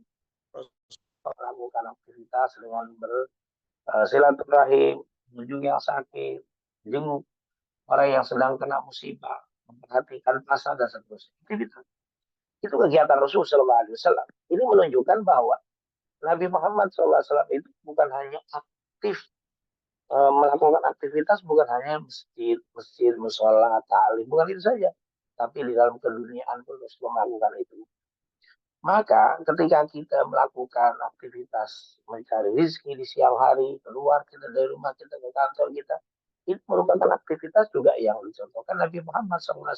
melakukan aktivitas dengan bersilaturahim, mengunjungi yang sakit, jenguk orang yang sedang kena musibah, memperhatikan pasar dan seterusnya. Itu kegiatan Rasul Sallallahu Alaihi Wasallam. Ini menunjukkan bahwa Nabi Muhammad SAW itu bukan hanya aktif melakukan aktivitas, bukan hanya masjid, masjid, musola, ta'lim, bukan itu saja. Tapi di dalam keduniaan pun Rasulullah melakukan itu. Maka ketika kita melakukan aktivitas mencari rezeki di siang hari, keluar kita dari rumah kita ke kantor kita, itu merupakan aktivitas juga yang dicontohkan Nabi Muhammad SAW.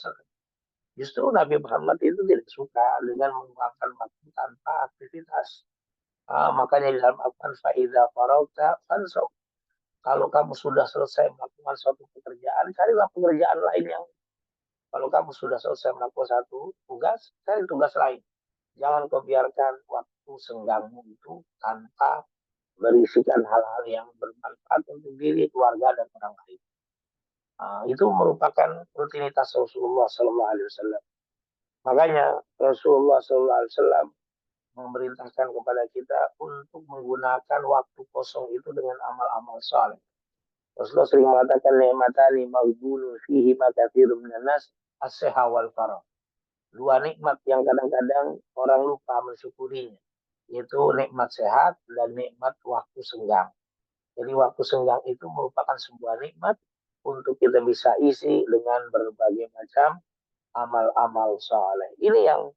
Justru Nabi Muhammad itu tidak suka dengan menggunakan waktu tanpa aktivitas. Makanya di dalam Al-Quran, Fa'idha farauta fansau. Kalau kamu sudah selesai melakukan suatu pekerjaan, carilah pekerjaan lain yang kalau kamu sudah selesai melakukan satu tugas, cari tugas lain. Jangan kau biarkan waktu senggangmu itu tanpa berisikan hal-hal yang bermanfaat untuk diri, keluarga, dan orang lain. Itu merupakan rutinitas Rasulullah Sallallahu Alaihi Wasallam. Makanya Rasulullah Sallallahu Alaihi Wasallam memerintahkan kepada kita untuk menggunakan waktu kosong itu dengan amal-amal saleh. Rasulullah sering mengatakan nikmatani maghbunun fihi makatsirun minan nas as-siha wal farah. Dua nikmat yang kadang-kadang orang lupa mensyukurinya, yaitu nikmat sehat dan nikmat waktu senggang. Jadi waktu senggang itu merupakan sebuah nikmat untuk kita bisa isi dengan berbagai macam amal-amal saleh. Ini yang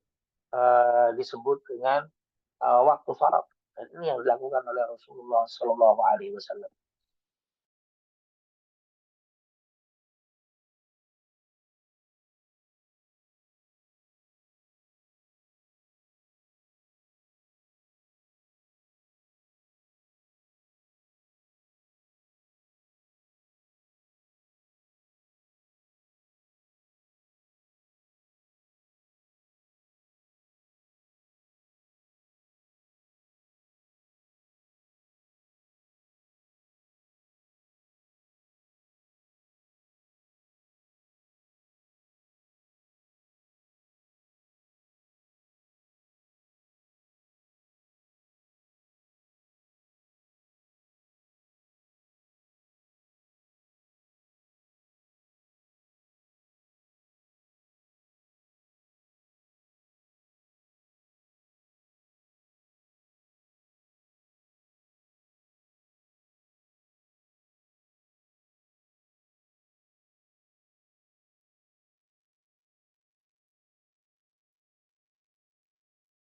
disebut dengan waktu farad. Dan ini yang dilakukan oleh Rasulullah Shallallahu Alaihi Wasallam.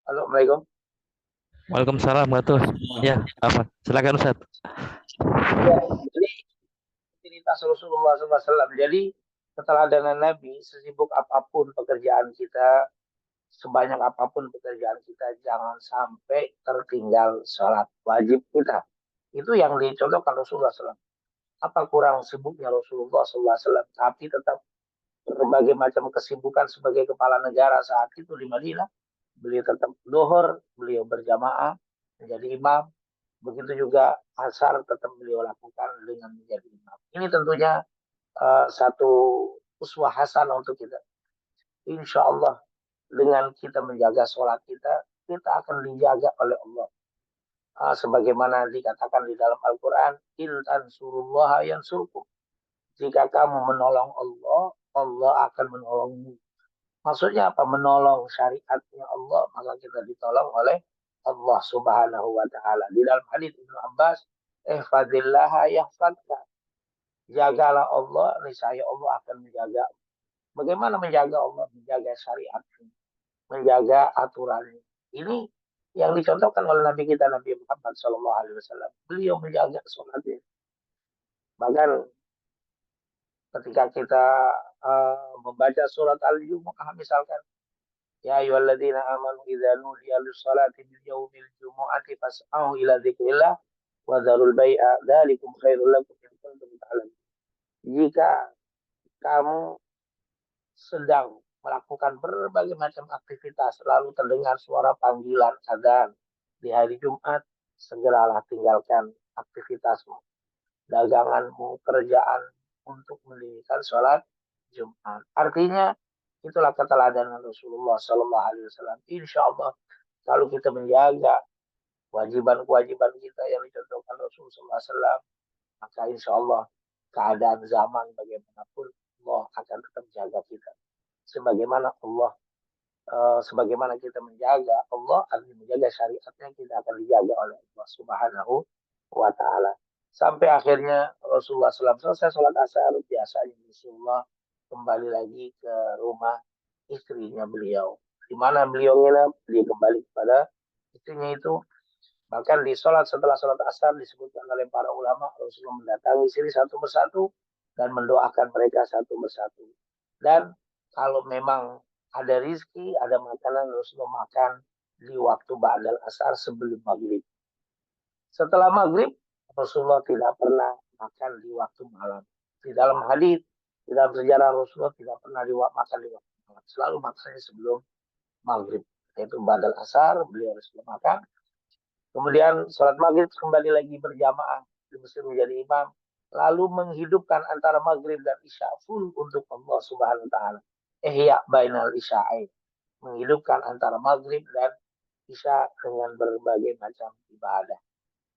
Assalamualaikum. Waalaikumsalam warahmatullahi. Ya, apa? Silakan Ustaz. Ya, jadi rutinitas Rasulullah SAW. Jadi keteladanan Nabi, sesibuk apapun pekerjaan kita, sebanyak apapun pekerjaan kita, jangan sampai tertinggal sholat wajib kita. Itu yang dicontohkan Rasulullah SAW. Apa kurang sibuknya Rasulullah SAW, tapi tetap berbagai macam kesibukan sebagai kepala negara saat itu di Madinah. Beliau tetap dohor, beliau berjamaah menjadi imam. Begitu juga asar tetap beliau lakukan dengan menjadi imam. Ini tentunya satu uswah hasanah untuk kita. Insya Allah dengan kita menjaga sholat kita, kita akan dijaga oleh Allah. Sebagaimana dikatakan di dalam Al-Quran, Intan surullah yang surkum. Jika kamu menolong Allah, Allah akan menolongmu. Maksudnya apa? Menolong syariatnya Allah, maka kita ditolong oleh Allah Subhanahu wa taala. Di dalam hadis Ibnu Abbas, ihfazillah yahfazka. Jagalah Allah, niscaya Allah akan menjaga. Bagaimana menjaga Allah? Menjaga syariat, menjaga aturan. Ini yang dicontohkan oleh Nabi kita Nabi Muhammad SAW. Beliau menjaga sholatnya. Bahkan ketika kita membaca surat Al-Jumu'ah misalkan, ya ayyuhalladzina amanu idza nudiya lis-salati bil yaumil jumu'ati fas'au ila dzikrillah wa dzarul bai'a dzalikum khairul lakum in kuntum ta'lamun. Jika kamu sedang melakukan berbagai macam aktivitas lalu terdengar suara panggilan adzan di hari Jumat, segeralah tinggalkan aktivitasmu, daganganmu, kerjaan untuk mendirikan sholat Jumat. Artinya itulah keteladanan Rasulullah Sallallahu Alaihi Wasallam. Insya Allah kalau kita menjaga kewajiban-kewajiban kita yang dicontohkan Rasulullah Sallallahu Alaihi Wasallam, maka insya Allah keadaan zaman bagaimanapun Allah akan tetap jaga kita. Sebagaimana Allah, sebagaimana kita menjaga Allah akan menjaga syariatnya, kita akan dijaga oleh Allah Subhanahu wa Ta'ala. Sampai akhirnya Rasulullah SAW selesai sholat asar, biasanya Rasulullah kembali lagi ke rumah istrinya beliau. Di mana beliau nginap, dia kembali kepada istrinya itu. Bahkan di sholat setelah sholat asar disebutkan oleh para ulama, Rasulullah mendatangi istri satu persatu dan mendoakan mereka satu persatu. Dan kalau memang ada rizki, ada makanan, Rasulullah makan di waktu ba'dal asar sebelum maghrib. Setelah maghrib, Rasulullah tidak pernah makan di waktu malam. Di dalam hadis, di dalam sejarah Rasulullah tidak pernah makan di waktu malam. Selalu makannya sebelum maghrib. Yaitu badal asar, beliau harus makan. Kemudian sholat maghrib kembali lagi berjamaah di masjid menjadi imam. Lalu menghidupkan antara maghrib dan isya full untuk Allah Subhanahu Wa Taala. Ihya bainal isya'ain. Menghidupkan antara maghrib dan isya dengan berbagai macam ibadah.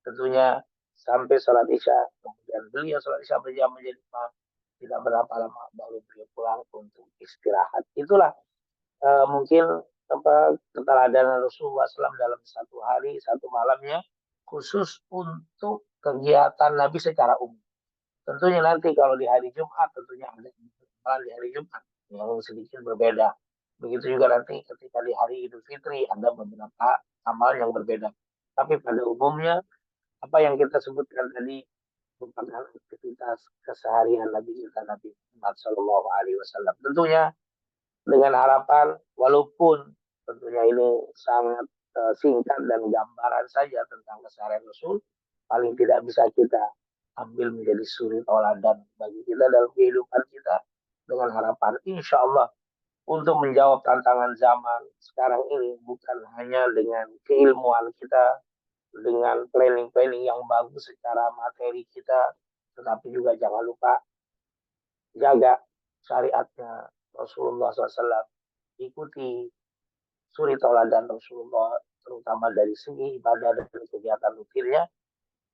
Tentunya sampai sholat isya. Kemudian beliau sholat isya berjamaah menjadi imam. Tidak berapa lama baru beliau pulang untuk istirahat. Itulah mungkin keteladanan Rasulullah SAW dalam satu hari, satu malamnya, khusus untuk kegiatan Nabi secara umum. Tentunya nanti kalau di hari Jumat, tentunya ada malam di hari Jumat yang sedikit berbeda. Begitu juga nanti ketika di hari Idul Fitri ada beberapa amal yang berbeda. Tapi pada umumnya apa yang kita sebutkan tadi merupakan aktivitas keseharian Nabi kita Nabi Muhammad Shallallahu Alaihi Wasallam. Tentunya dengan harapan walaupun tentunya ini sangat singkat dan gambaran saja tentang keseharian Rasul, paling tidak bisa kita ambil menjadi suri tauladan bagi kita dalam kehidupan kita dengan harapan insya Allah untuk menjawab tantangan zaman sekarang ini bukan hanya dengan keilmuan kita, dengan planning-planning yang bagus secara materi kita, tetapi juga jangan lupa jaga syariatnya Rasulullah SAW, ikuti suri tauladan Rasulullah terutama dari segi ibadah dan kegiatan rutinnya.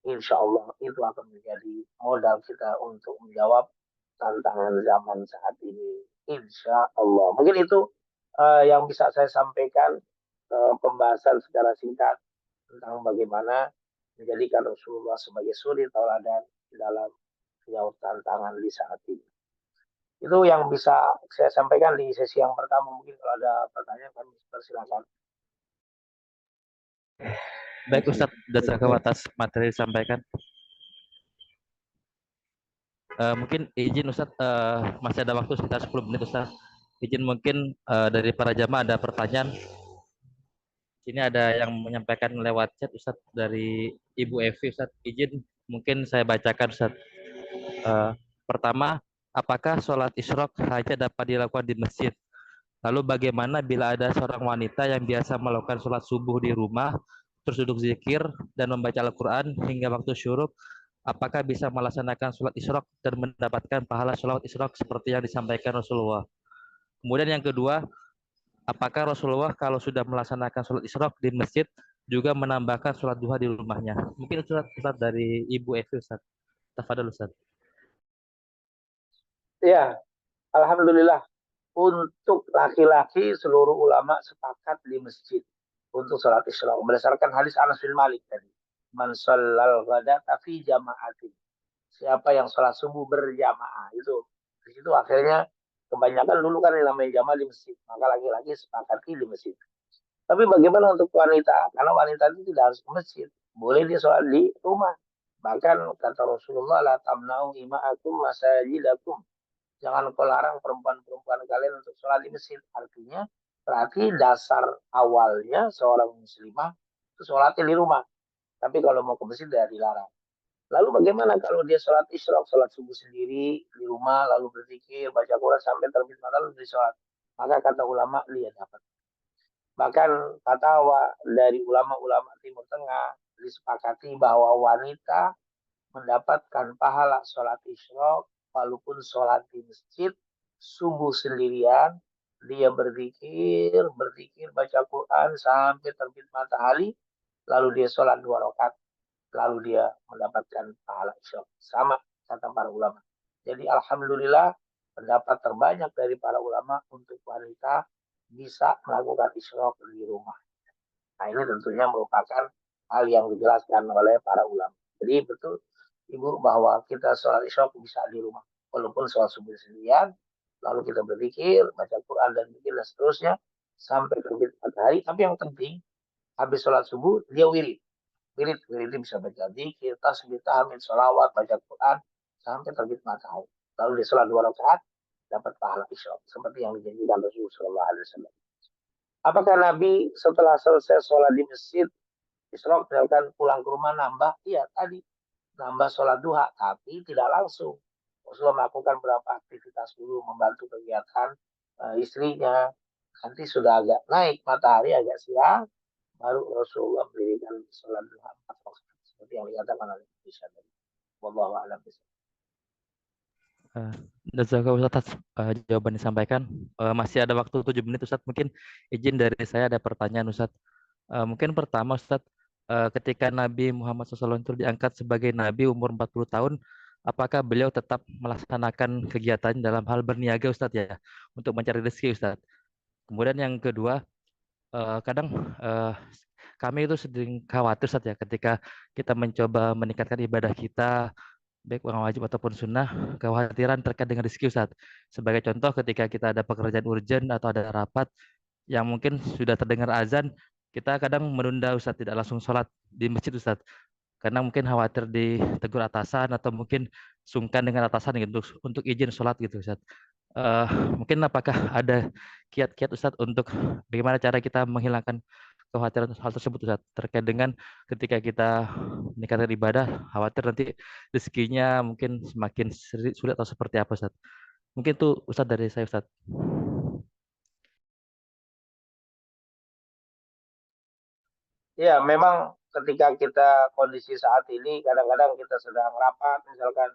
Insya Allah itu akan menjadi modal kita untuk menjawab tantangan zaman saat ini. Insya Allah. Mungkin itu yang bisa saya sampaikan, pembahasan secara singkat tentang bagaimana menjadikan Rasulullah sebagai suri tauladan dalam menjawab tantangan di saat ini. Itu yang bisa saya sampaikan di sesi yang pertama. Mungkin kalau ada pertanyaan kami persilakan. Baik Ustadz, jazakallahu atas materi yang disampaikan. Mungkin izin Ustadz, masih ada waktu sekitar 10 menit Ustadz. Izin mungkin dari para jamaah ada pertanyaan. Ini ada yang menyampaikan lewat chat Ustadz dari Ibu Evi Ustadz. Izin mungkin saya bacakan Ustadz. Pertama, apakah sholat isyraq hanya dapat dilakukan di masjid? Lalu bagaimana bila ada seorang wanita yang biasa melakukan sholat subuh di rumah, terus duduk zikir dan membaca Al-Quran hingga waktu syuruk, apakah bisa melaksanakan sholat isyraq dan mendapatkan pahala sholat isyraq seperti yang disampaikan Rasulullah? Kemudian yang kedua, apakah Rasulullah kalau sudah melaksanakan sholat isyraq di masjid juga menambahkan sholat duha di rumahnya? Mungkin Ustaz dari Ibu Evi Ustaz. Tafadhol Ustaz. Ya, alhamdulillah. Untuk laki-laki seluruh ulama sepakat di masjid untuk sholat isyraq berdasarkan hadis Anas bin Malik tadi. Man shallal ghadata fi jama'atin. Siapa yang sholat subuh berjamaah itu. Di situ akhirnya kebanyakan dulu kan yang namanya jamaah di masjid. Maka laki-laki sepakati di masjid. Tapi bagaimana untuk wanita? Karena wanita itu tidak harus ke masjid. Boleh dia sholat di rumah. Bahkan kata Rasulullah, la tamna'u ima'akum masajidakum. Jangan kau larang perempuan-perempuan kalian untuk sholat di masjid. Artinya, berarti dasar awalnya seorang muslimah itu sholatnya di rumah. Tapi kalau mau ke masjid, tidak dilarang. Lalu bagaimana kalau dia sholat isyraq, sholat subuh sendiri di rumah, lalu berzikir, baca Quran sampai terbit matahari lalu sholat. Maka kata ulama, dia dapat. Bahkan fatwa dari ulama-ulama Timur Tengah disepakati bahwa wanita mendapatkan pahala sholat isyraq walaupun sholat di masjid subuh sendirian, dia berzikir baca Quran sampai terbit matahari, lalu dia sholat 2 rakaat, lalu dia mendapatkan pahala isyraq. Sama kata para ulama. Jadi alhamdulillah pendapat terbanyak dari para ulama untuk wanita bisa melakukan isyraq di rumah. Nah ini tentunya merupakan hal yang dijelaskan oleh para ulama. Jadi betul Ibu bahwa kita sholat isyraq bisa di rumah. Walaupun sholat subuh sendirian, lalu kita berzikir, baca Quran dan zikir dan seterusnya sampai terbit matahari. Tapi yang penting habis sholat subuh dia wirid. Wirid itu bisa baca zikir, tasbih, tahmid, sholawat, baca Quran sampai terbit matahari. Lalu dia sholat 2 rakaat dapat pahala isyraq seperti yang dijanjikan Rasulullah SAW. Apakah Nabi setelah selesai sholat di masjid isyraq misalkan pulang ke rumah nambah? Iya tadi nambah sholat duha, tapi tidak langsung. Rasulullah melakukan beberapa aktivitas dulu, membantu kegiatan istrinya. Nanti sudah agak naik matahari agak siang, baru Rasulullah mendirikan sholat duha 4 rakaat seperti yang dikatakan oleh Aisyah tadi. Wallahu a'lam bishawab. Jazakallahu atas jawaban disampaikan. Masih ada waktu 7 menit Ustaz. Mungkin izin dari saya ada pertanyaan Ustaz. Mungkin pertama Ustaz, ketika Nabi Muhammad SAW itu diangkat sebagai Nabi umur 40 tahun, apakah beliau tetap melaksanakan kegiatan dalam hal berniaga Ustaz ya, untuk mencari rezeki Ustaz? Kemudian yang kedua, kadang kami itu sering khawatir Ustaz ya, ketika kita mencoba meningkatkan ibadah kita, baik yang wajib ataupun sunnah, kekhawatiran terkait dengan rezeki Ustaz. Sebagai contoh ketika kita ada pekerjaan urgent atau ada rapat yang mungkin sudah terdengar azan, kita kadang menunda Ustaz, tidak langsung sholat di masjid Ustaz. Karena mungkin khawatir ditegur atasan atau mungkin sungkan dengan atasan gitu untuk izin sholat gitu Ustaz. Eh, Mungkin apakah ada kiat-kiat Ustaz untuk bagaimana cara kita menghilangkan kekhawatiran hal tersebut Ustaz, terkait dengan ketika kita meningkatkan ibadah, khawatir nanti rezekinya mungkin semakin sulit atau seperti apa Ustaz. Mungkin itu Ustaz dari saya Ustaz. Ya, memang ketika kita kondisi saat ini, kadang-kadang kita sedang rapat, misalkan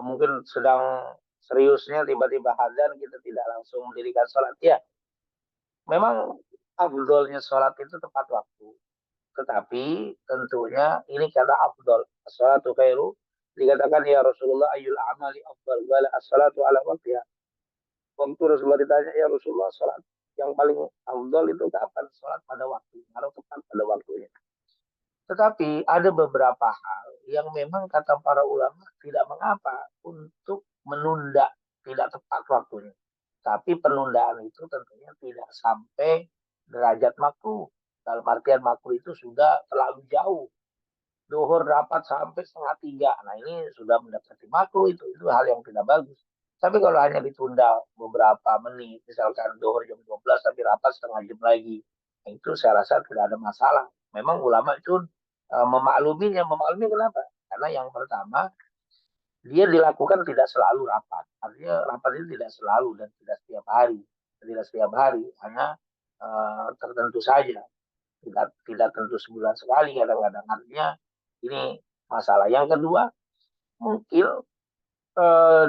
mungkin sedang seriusnya tiba-tiba azan, kita tidak langsung mendirikan sholat. Ya, memang afdolnya sholat itu tepat waktu. Tetapi tentunya ini kata afdol. As-salatu khairu. Dikatakan ya Rasulullah ayyul amali afdal. Wala as-salatu ala waqtiha. Waktu Rasulullah ditanya ya Rasulullah sholat yang paling afdol itu kapan? Sholat pada waktu. Harus tepat pada waktunya. Tetapi ada beberapa hal yang memang kata para ulama tidak mengapa untuk menunda, tidak tepat waktunya. Tapi penundaan itu tentunya tidak sampai derajat makruh. Dalam artian makruh itu sudah terlalu jauh. Duhur rapat sampai 2:30. Nah ini sudah mendekati makruh itu hal yang tidak bagus. Tapi kalau hanya ditunda beberapa menit, misalkan duhur jam 12 tapi rapat setengah jam lagi, nah, itu saya rasa tidak ada masalah. Memang ulama itu memakluminya, memaklumi kenapa? Karena yang pertama dia dilakukan tidak selalu rapat. Artinya rapat itu tidak selalu dan tidak setiap hari, tidak setiap hari, hanya tertentu saja, tidak tentu sebulan sekali kadang-kadang. Artinya ini masalah. Yang kedua, mungkin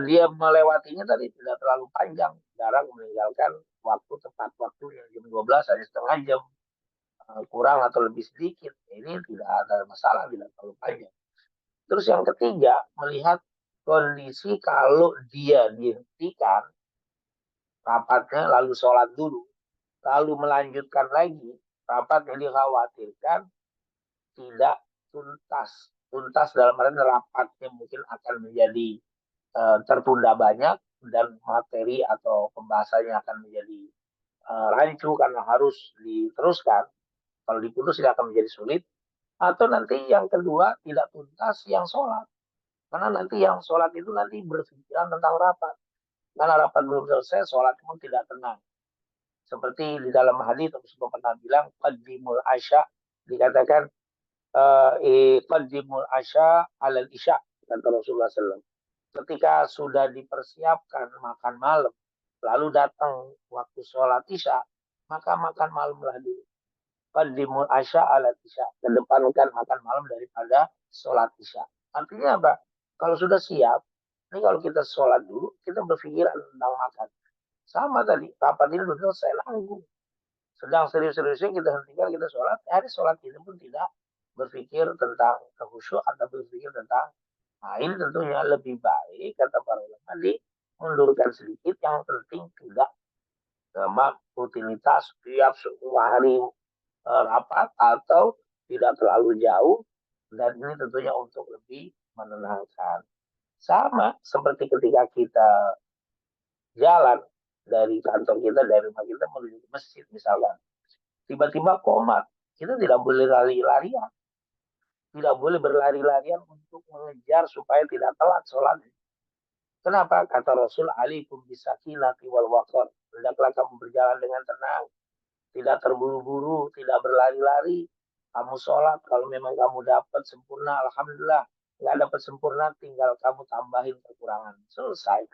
dia melewatinya tadi tidak terlalu panjang, jarang meninggalkan waktu tepat waktunya jam 12 hanya setengah jam, kurang atau lebih sedikit. Ini tidak ada masalah, tidak terlalu panjang. Terus yang ketiga, melihat kondisi kalau dia dihentikan rapatnya lalu sholat dulu, lalu melanjutkan lagi rapat yang dikhawatirkan tidak tuntas. Tuntas dalam arti rapatnya mungkin akan menjadi tertunda banyak dan materi atau pembahasannya akan menjadi rancu karena harus diteruskan. Kalau diputus tidak akan menjadi sulit. Atau nanti yang kedua tidak tuntas yang sholat. Karena nanti yang sholat itu nanti berpikiran tentang rapat. Karena rapat belum selesai, sholat pun tidak tenang. Seperti di dalam hadis Rasulullah pernah bilang, qaddimul asya, dikatakan qaddimul asya alal isya, kata Rasulullah SAW. Ketika sudah dipersiapkan makan malam, lalu datang waktu sholat isya, maka makan malamlah dulu. Qaddimul asya ala isya, kedepankan makan malam daripada sholat isya. Artinya apa? Kalau sudah siap, ini kalau kita sholat dulu, kita berpikiran tentang makan. Sama tadi, rapat ini sudah selesai nanggung. Sedang serius-seriusnya kita hentikan, kita sholat, hari sholat kita pun tidak berpikir tentang khusyuk atau berpikir tentang. Nah ini tentunya lebih baik, kata para ulama, mundurkan sedikit, yang penting tidak rutinitas setiap semua hari rapat atau tidak terlalu jauh, dan ini tentunya untuk lebih menenangkan. Sama seperti ketika kita jalan dari kantor kita, dari rumah kita menuju ke masjid misalkan, tiba-tiba komat, kita tidak boleh lari-larian, tidak boleh berlari-larian untuk mengejar supaya tidak telat sholat. Kenapa? Kata Rasul, alaikum bisakinati wal waqar. Hendaklah kamu berjalan dengan tenang, tidak terburu-buru, tidak berlari-lari. Kamu sholat, kalau memang kamu dapat sempurna, alhamdulillah. Nggak dapat sempurna, tinggal kamu tambahin kekurangan. Selesai.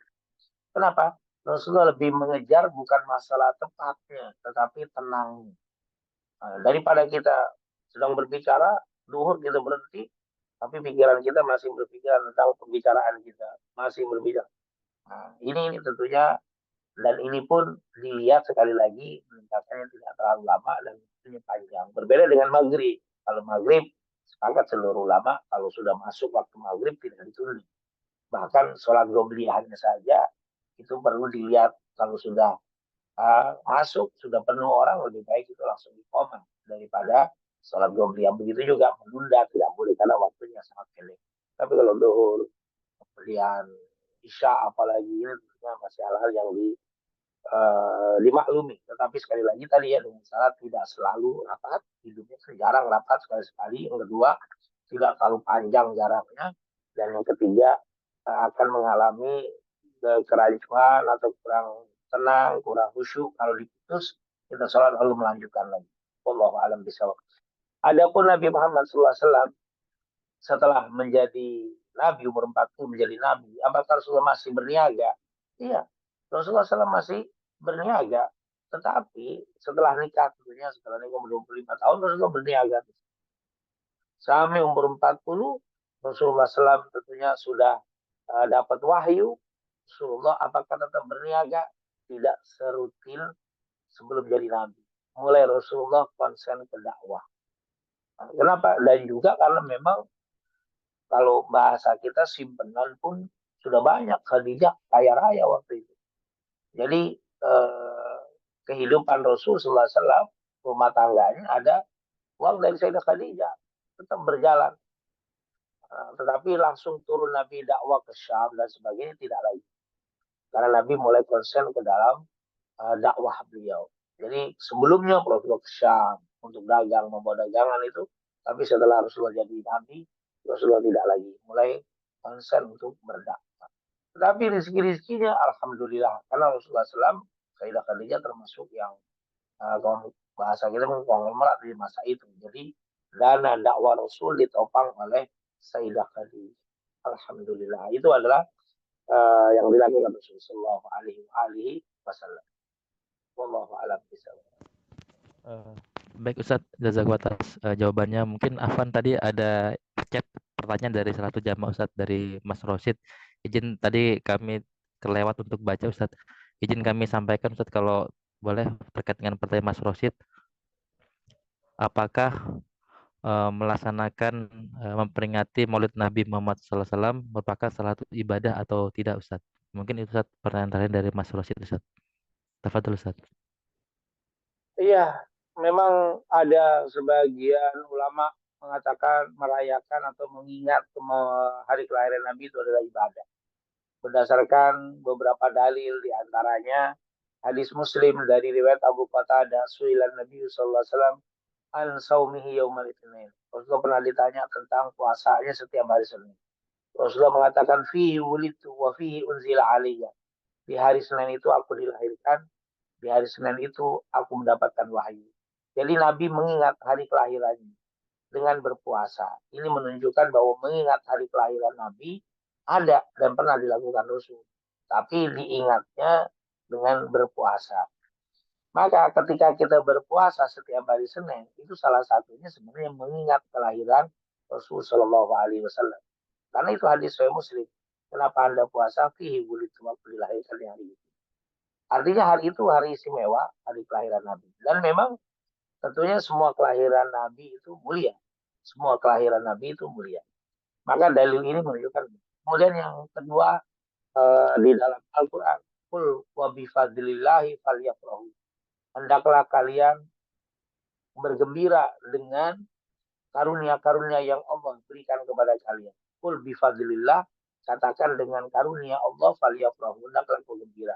Kenapa? Rasulullah lebih mengejar bukan masalah tepatnya, tetapi tenang. Nah, daripada kita sedang berbicara, duhur kita berhenti, tapi pikiran kita masih berpikir tentang pembicaraan kita, masih berbicara. Nah, ini tentunya, dan ini pun dilihat sekali lagi meningkatnya tidak terlalu lama dan waktunya panjang. Berbeda dengan maghrib. Kalau maghrib, sepakat seluruh ulama kalau sudah masuk waktu maghrib tidak ditunda. Bahkan sholat gobliyahnya saja itu perlu dilihat kalau sudah masuk, sudah penuh orang, lebih baik itu langsung dikoma daripada sholat gobliyah. Begitu juga menunda tidak boleh karena waktunya sangat pendek. Tapi kalau duhur, kemudian isya apalagi ini tentunya masih hal-hal yang dimaklumi. Tetapi sekali lagi tadi ya, dengan syarat tidak selalu rapat, hidupnya jarang rapat sekali-sekali. Yang kedua, tidak terlalu panjang jaraknya. Dan yang ketiga, akan mengalami kerancuan atau kurang tenang, kurang khusyuk. Kalau diputus, kita sholat lalu melanjutkan lagi. Wallahu a'lam bishawab. Adapun Nabi Muhammad SAW setelah menjadi Nabi umur 40 menjadi Nabi, apakah Rasulullah masih berniaga? Iya, Rasulullah SAW masih berniaga. Tetapi setelah nikah, tentunya setelah nikah umur 25 tahun, Rasulullah berniaga. Sampai umur 40, Rasulullah SAW tentunya sudah dapat wahyu. Rasulullah apakah tetap berniaga? Tidak serutin sebelum jadi Nabi. Mulai Rasulullah konsen ke dakwah. Kenapa? Dan juga karena memang kalau bahasa kita simpenan pun sudah banyak. Khadijah kaya raya waktu itu. Jadi kehidupan Rasul SAW, rumah tangganya ada uang dari Sayyidah Khadijah, tetap berjalan. Tetapi langsung turun Nabi dakwah ke Syam dan sebagainya tidak lagi. Karena Nabi mulai konsen ke dalam dakwah beliau. Jadi sebelumnya Rasulullah ke Syam untuk dagang, membawa dagangan itu. Tapi setelah Rasulullah jadi nabi, Rasulullah tidak lagi mulai konsen untuk berdakwah. Tetapi rezeki-rezekinya alhamdulillah karena Rasulullah SAW, Sayyidah Khadijah termasuk yang bahasa kita konglomerat di masa itu. Jadi dana dakwah Rasul ditopang oleh Sayyidah Khadijah. Alhamdulillah. Itu adalah yang dilakukan Rasulullah Shallallahu Alaihi Wasallam. Wallahu a'lam bishawab. Eh, Baik Ustadz, jazakallahu atas jawabannya. Mungkin Afan tadi ada chat pertanyaan dari salah satu jamaah Ustadz dari Mas Rosid. Izin tadi kami kelewat untuk baca Ustadz. Izin kami sampaikan Ustadz kalau boleh terkait dengan pertanyaan Mas Rosid. Apakah melaksanakan memperingati Maulid Nabi Muhammad SAW merupakan salah satu ibadah atau tidak Ustadz? Mungkin itu Ustadz pertanyaan terakhir dari Mas Rosid Ustadz. Tafadhol Ustadz. Iya, memang ada sebagian ulama mengatakan merayakan atau mengingat hari kelahiran Nabi itu adalah ibadah. Berdasarkan beberapa dalil diantaranya hadis Muslim dari riwayat Abu Qatadah suilan Nabi sallallahu alaihi wasallam an saumihi yaumal itsnin. Rasulullah pernah ditanya tentang puasanya setiap hari Senin. Rasulullah mengatakan fihi wulitu wa fihi unzila aliyya. Di hari Senin itu aku dilahirkan, di hari Senin itu aku mendapatkan wahyu. Jadi Nabi mengingat hari kelahirannya dengan berpuasa. Ini menunjukkan bahwa mengingat hari kelahiran Nabi ada dan pernah dilakukan Rasul. Tapi diingatnya dengan berpuasa. Maka ketika kita berpuasa setiap hari Senin, itu salah satunya sebenarnya mengingat kelahiran Rasul Shallallahu Alaihi Wasallam. Karena itu hadis Sahih Muslim. Kenapa Anda puasa? Fihi wulitu waktu dilahirkan di hari itu. Artinya hari itu hari istimewa, hari kelahiran Nabi. Dan memang tentunya semua kelahiran Nabi itu mulia. Semua kelahiran Nabi itu mulia. Maka dalil ini menunjukkan. Kemudian yang kedua di dalam Al-Quran. Qul wa bifadlillahi falyafrahu. Hendaklah kalian bergembira dengan karunia-karunia yang Allah berikan kepada kalian. Qul bifadlillah, katakan dengan karunia Allah falyafrahu. Hendaklah bergembira.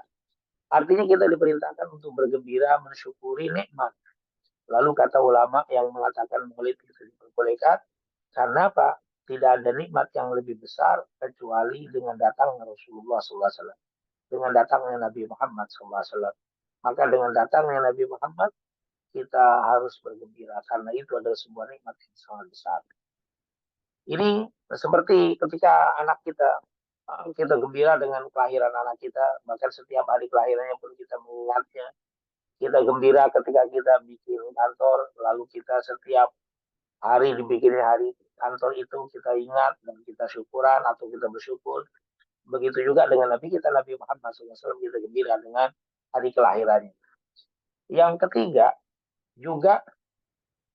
Artinya kita diperintahkan untuk bergembira, mensyukuri nikmat. Lalu kata ulama yang mengatakan maulid itu diperbolehkan, karena apa? Tidak ada nikmat yang lebih besar kecuali dengan datangnya Rasulullah SAW. Dengan datangnya Nabi Muhammad SAW. Maka dengan datangnya Nabi Muhammad, kita harus bergembira. Karena itu adalah sebuah nikmat yang sangat besar. Ini seperti ketika anak kita gembira dengan kelahiran anak kita. Bahkan setiap hari kelahirannya pun kita mengingatnya. Kita gembira ketika kita bikin kantor, lalu kita setiap hari dibikinnya hari kantor itu kita ingat dan kita syukuran atau kita bersyukur. Begitu juga dengan Nabi kita, Nabi Muhammad SAW, kita gembira dengan hari kelahirannya. Yang ketiga, juga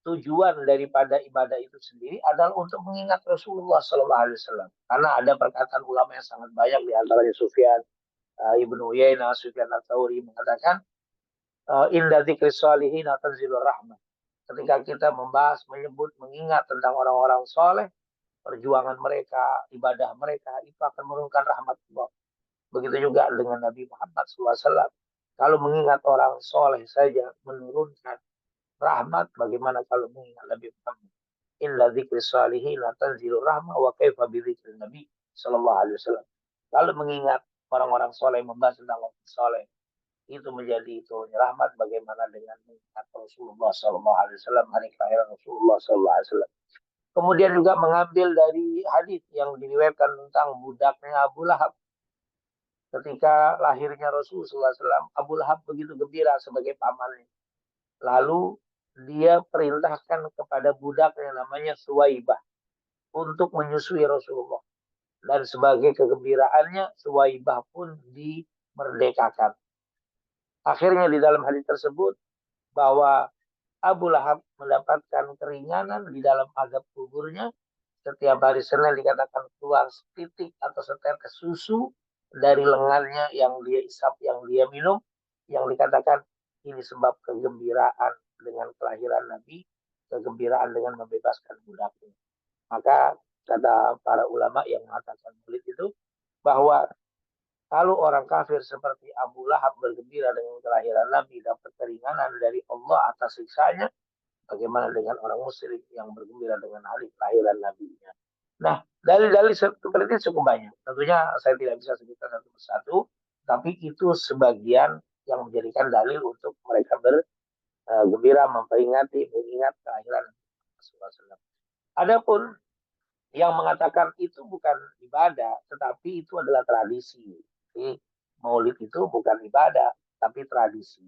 tujuan daripada ibadah itu sendiri adalah untuk mengingat Rasulullah SAW. Karena ada perkataan ulama yang sangat banyak, di antaranya Sufyan Ibnu Uyainah, Sufyan Ats-Tsauri mengatakan, inda dzikri sholihin tanzilur rahmah. Ketika kita membahas, menyebut, mengingat tentang orang-orang soleh, perjuangan mereka, ibadah mereka, itu akan menurunkan rahmat Allah. Begitu juga dengan Nabi Muhammad SAW. Kalau mengingat orang soleh saja menurunkan rahmat, bagaimana kalau mengingat Nabi Muhammad? Illa dzikri sholihin tanzilur rahmah wa kaifa bidzikri Nabi sallallahu alaihi wasallam. Kalau mengingat orang-orang soleh, membahas tentang orang soleh, itu menjadi turunnya rahmat, bagaimana dengan mengingat Rasulullah SAW, hari kelahiran Rasulullah SAW. Kemudian juga mengambil dari hadis yang diriwayatkan tentang budaknya Abu Lahab. Ketika lahirnya Rasulullah SAW, Abu Lahab begitu gembira sebagai pamannya. Lalu dia perintahkan kepada budaknya namanya Suwaibah untuk menyusui Rasulullah. Dan sebagai kegembiraannya, Suwaibah pun dimerdekakan. Akhirnya di dalam hadis tersebut bahwa Abu Lahab mendapatkan keringanan di dalam azab kuburnya. Setiap hari Senin dikatakan keluar setitik atau setetes susu dari lengannya yang dia isap, yang dia minum, yang dikatakan ini sebab kegembiraan dengan kelahiran Nabi, kegembiraan dengan membebaskan budaknya. Maka kata para ulama yang mengatakan maulid itu bahwa kalau orang kafir seperti Abu Lahab bergembira dengan kelahiran Nabi, dapat keringanan dari Allah atas siksanya, Bagaimana dengan orang musyrik yang bergembira dengan hari kelahiran nabinya. Nah, dalil-dalil seperti itu cukup banyak. Tentunya saya tidak bisa sebutkan satu persatu, tapi itu sebagian yang menjadikan dalil untuk mereka bergembira memperingati mengingat kelahiran Rasulullah. Adapun yang mengatakan itu bukan ibadah, tetapi itu adalah tradisi. Jadi Maulid itu bukan ibadah, tapi tradisi.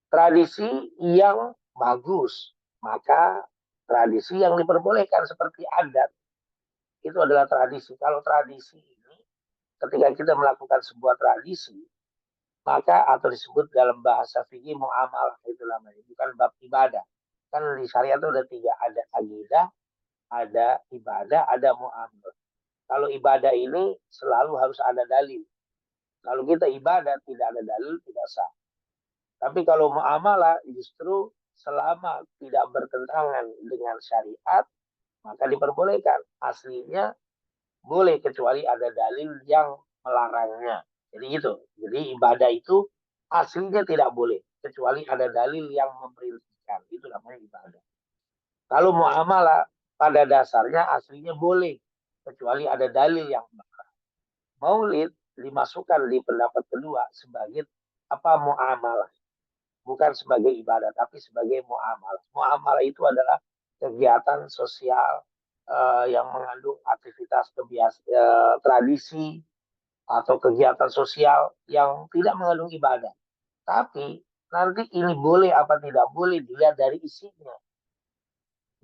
Tradisi yang bagus, maka tradisi yang diperbolehkan seperti adat itu adalah tradisi. Kalau tradisi ini ketika kita melakukan sebuah tradisi, maka atau disebut dalam bahasa fikih muamalah itu namanya, bukan bab ibadah. Kan di syariat itu ada tiga, ada akidah, ada ibadah, ada muamalah. Kalau ibadah ini selalu harus ada dalil. Kalau kita ibadah tidak ada dalil tidak sah. Tapi kalau muamalah justru selama tidak bertentangan dengan syariat maka diperbolehkan. Aslinya boleh kecuali ada dalil yang melarangnya. Jadi itu. Jadi ibadah itu aslinya tidak boleh kecuali ada dalil yang memerintahkan. Itu namanya ibadah. Kalau muamalah pada dasarnya aslinya boleh kecuali ada dalil yang melarang. Maulid dimasukkan di pendapat kedua sebagai apa muamalah, bukan sebagai ibadah tapi sebagai muamalah. Muamalah itu adalah kegiatan sosial yang mengandung aktivitas tradisi atau kegiatan sosial yang tidak mengandung ibadah. Tapi nanti ini boleh apa tidak boleh dilihat dari isinya.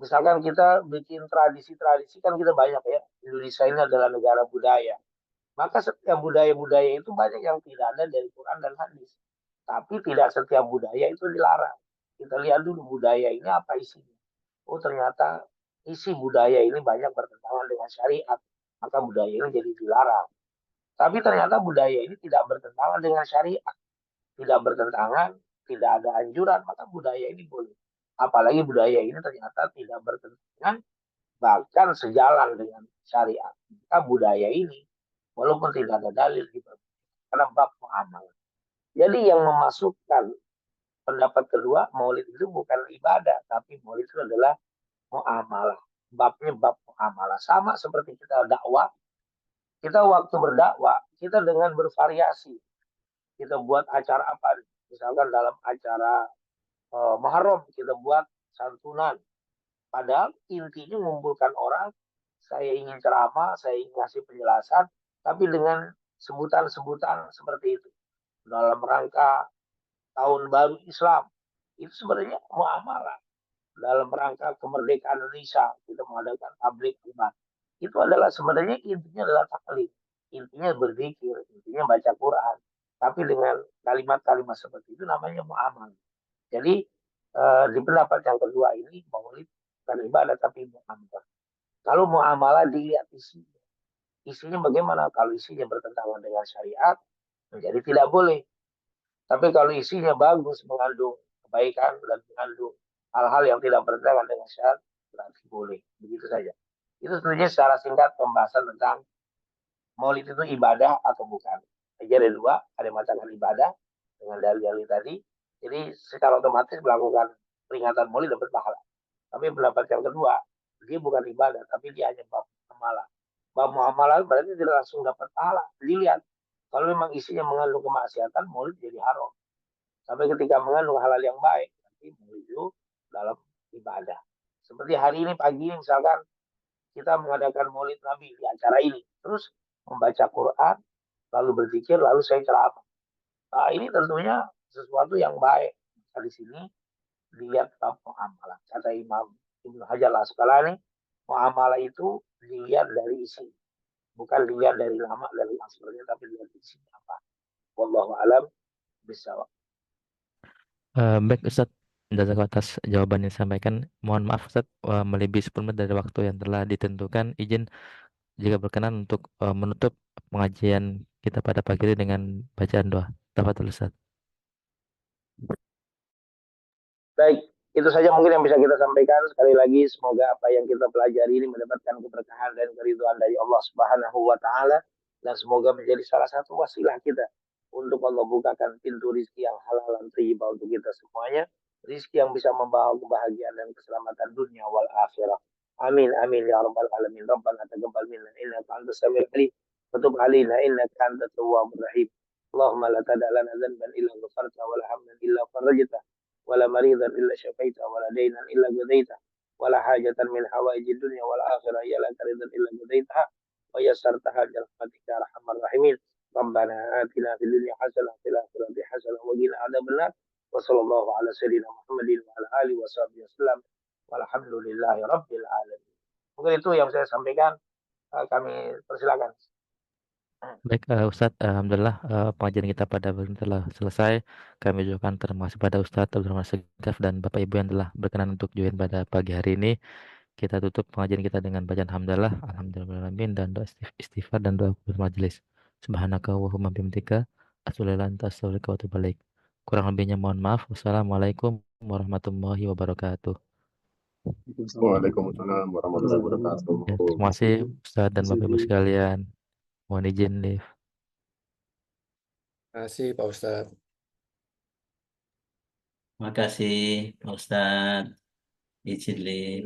Misalkan kita bikin tradisi-tradisi kan kita banyak ya. Indonesia ini adalah negara budaya. Maka setiap budaya-budaya itu banyak yang tidak ada dari Quran dan hadis. Tapi tidak setiap budaya itu dilarang. Kita lihat dulu budaya ini apa isinya. Oh ternyata isi budaya ini banyak bertentangan dengan syariat. Maka budaya ini jadi dilarang. Tapi ternyata budaya ini tidak bertentangan dengan syariat. Tidak bertentangan, tidak ada anjuran, maka budaya ini boleh. Apalagi budaya ini ternyata tidak bertentangan, bahkan sejalan dengan syariat. Maka budaya ini, walaupun tidak ada dalil, karena bab muamalah. Jadi yang memasukkan pendapat kedua, maulid itu bukan ibadah, tapi maulid itu adalah muamalah. Babnya bab muamalah. Sama seperti kita dakwah, kita waktu berdakwah, kita dengan bervariasi. Kita buat acara apa? Misalkan dalam acara Muharram, kita buat santunan. Padahal intinya mengumpulkan orang, saya ingin ceramah, saya ingin ngasih penjelasan, tapi dengan sebutan-sebutan seperti itu. Dalam rangka tahun baru Islam, itu sebenarnya muamalah. Dalam rangka kemerdekaan Indonesia, kita mengadakan tablik iman. Itu adalah sebenarnya intinya adalah taklid. Intinya berzikir, intinya baca Quran. Tapi dengan kalimat-kalimat seperti itu namanya muamalah. Jadi di pendapat yang kedua ini maulid bukan ibadah tapi muamalah. Kalau muamalah dilihat isinya. Isinya bagaimana? Kalau isinya bertentangan dengan syariat, menjadi tidak boleh. Tapi kalau isinya bagus, mengandung kebaikan dan mengandung hal-hal yang tidak bertentangan dengan syariat, berarti boleh. Begitu saja. Itu tentunya secara singkat pembahasan tentang maulid itu ibadah atau bukan. Jadi ada dua, ada yang mengatakan ibadah dengan dalil-dalil tadi. Jadi secara otomatis melakukan peringatan maulid dapat pahala. Tapi pendapat yang kedua, dia bukan ibadah, tapi dia hanya bab muamalah. Bab muamalah berarti tidak langsung dapat pahala. Dilihat, kalau memang isinya mengandung kemaksiatan, maulid jadi haram. Sampai ketika mengandung halal yang baik, nanti menuju dalam ibadah. Seperti hari ini pagi ini misalkan kita mengadakan maulid Nabi di acara ini. Terus membaca Quran, lalu berzikir, lalu saya ceramah. Nah, ini tentunya sesuatu yang baik. Nah, di sini dilihat muamalah. Kata Imam Ibnu Hajar Al-Asqalani, muamalah itu dilihat dari isi. Bukan dilihat dari nama, dari aslinya, tapi dilihat isinya apa. Wallahu alam bisawab. Baik Ustadz, jazakallahu atas jawaban yang disampaikan. Mohon maaf Ustadz, melebihi 10 menit dari waktu yang telah ditentukan. Izin jika berkenan untuk menutup pengajian kita pada pagi ini dengan bacaan doa. Tafadhol Ustadz. Baik, itu saja mungkin yang bisa kita sampaikan. Sekali lagi, semoga apa yang kita pelajari ini mendapatkan keberkahan dan keridhaan dari Allah Subhanahu wa Ta'ala, dan semoga menjadi salah satu wasilah kita untuk Allah bukakan pintu rizki yang halal dan thayyibah untuk kita semuanya. rizki yang bisa membawa kebahagiaan dan keselamatan dunia wal akhirah. Amin amin ya rabbal alamin. Rabbana taqabbal minna innaka antas samiul alim wa tub alaina innaka antat tawwabur rahim. Allahumma la tada' lana dhanban illa ghafarta wa la hamdan illa farajta wa la maridan illa syafaita wa la daynan illa qadaita wa la hajatan min hawaijid dunya wal akhirah ya la karidan illa qadaitaha wa yassartaha bi rahmatika ya arhamar rahimin. Rabbana atina fid dunya hasanah wa fil akhirati hasanah wa qina adzabannar. Wassallallahu ala sayyidina Muhammadin wa ala alihi wasallam. Walhamdulillahi rabbil alamin. Mungkin itu yang saya sampaikan. Kami persilakan. Baik, Ustadz, alhamdulillah pengajian kita pada hari ini telah selesai. Kami ucapkan terima kasih pada Ustadz Abdul Rahman Segaf dan Bapak Ibu yang telah berkenan untuk join pada pagi hari ini. Kita tutup pengajian kita dengan bacaan hamdalah, alhamdulillahirabbil dan doa istighfar dan doa majelis. Subhanaka wa bihamdika asyhadu an la ilaha illa anta astaghfiruka wa atubu ilaik. Kurang lebihnya mohon maaf. Wassalamualaikum warahmatullahi wabarakatuh. Waalaikumsalam warahmatullahi wabarakatuh. Ya, terima kasih Ustadz dan Bapak Ibu sekalian. Mohon izin live. Terima kasih Pak Ustadz. Terima kasih, Pak Ustadz. Izin, Lim.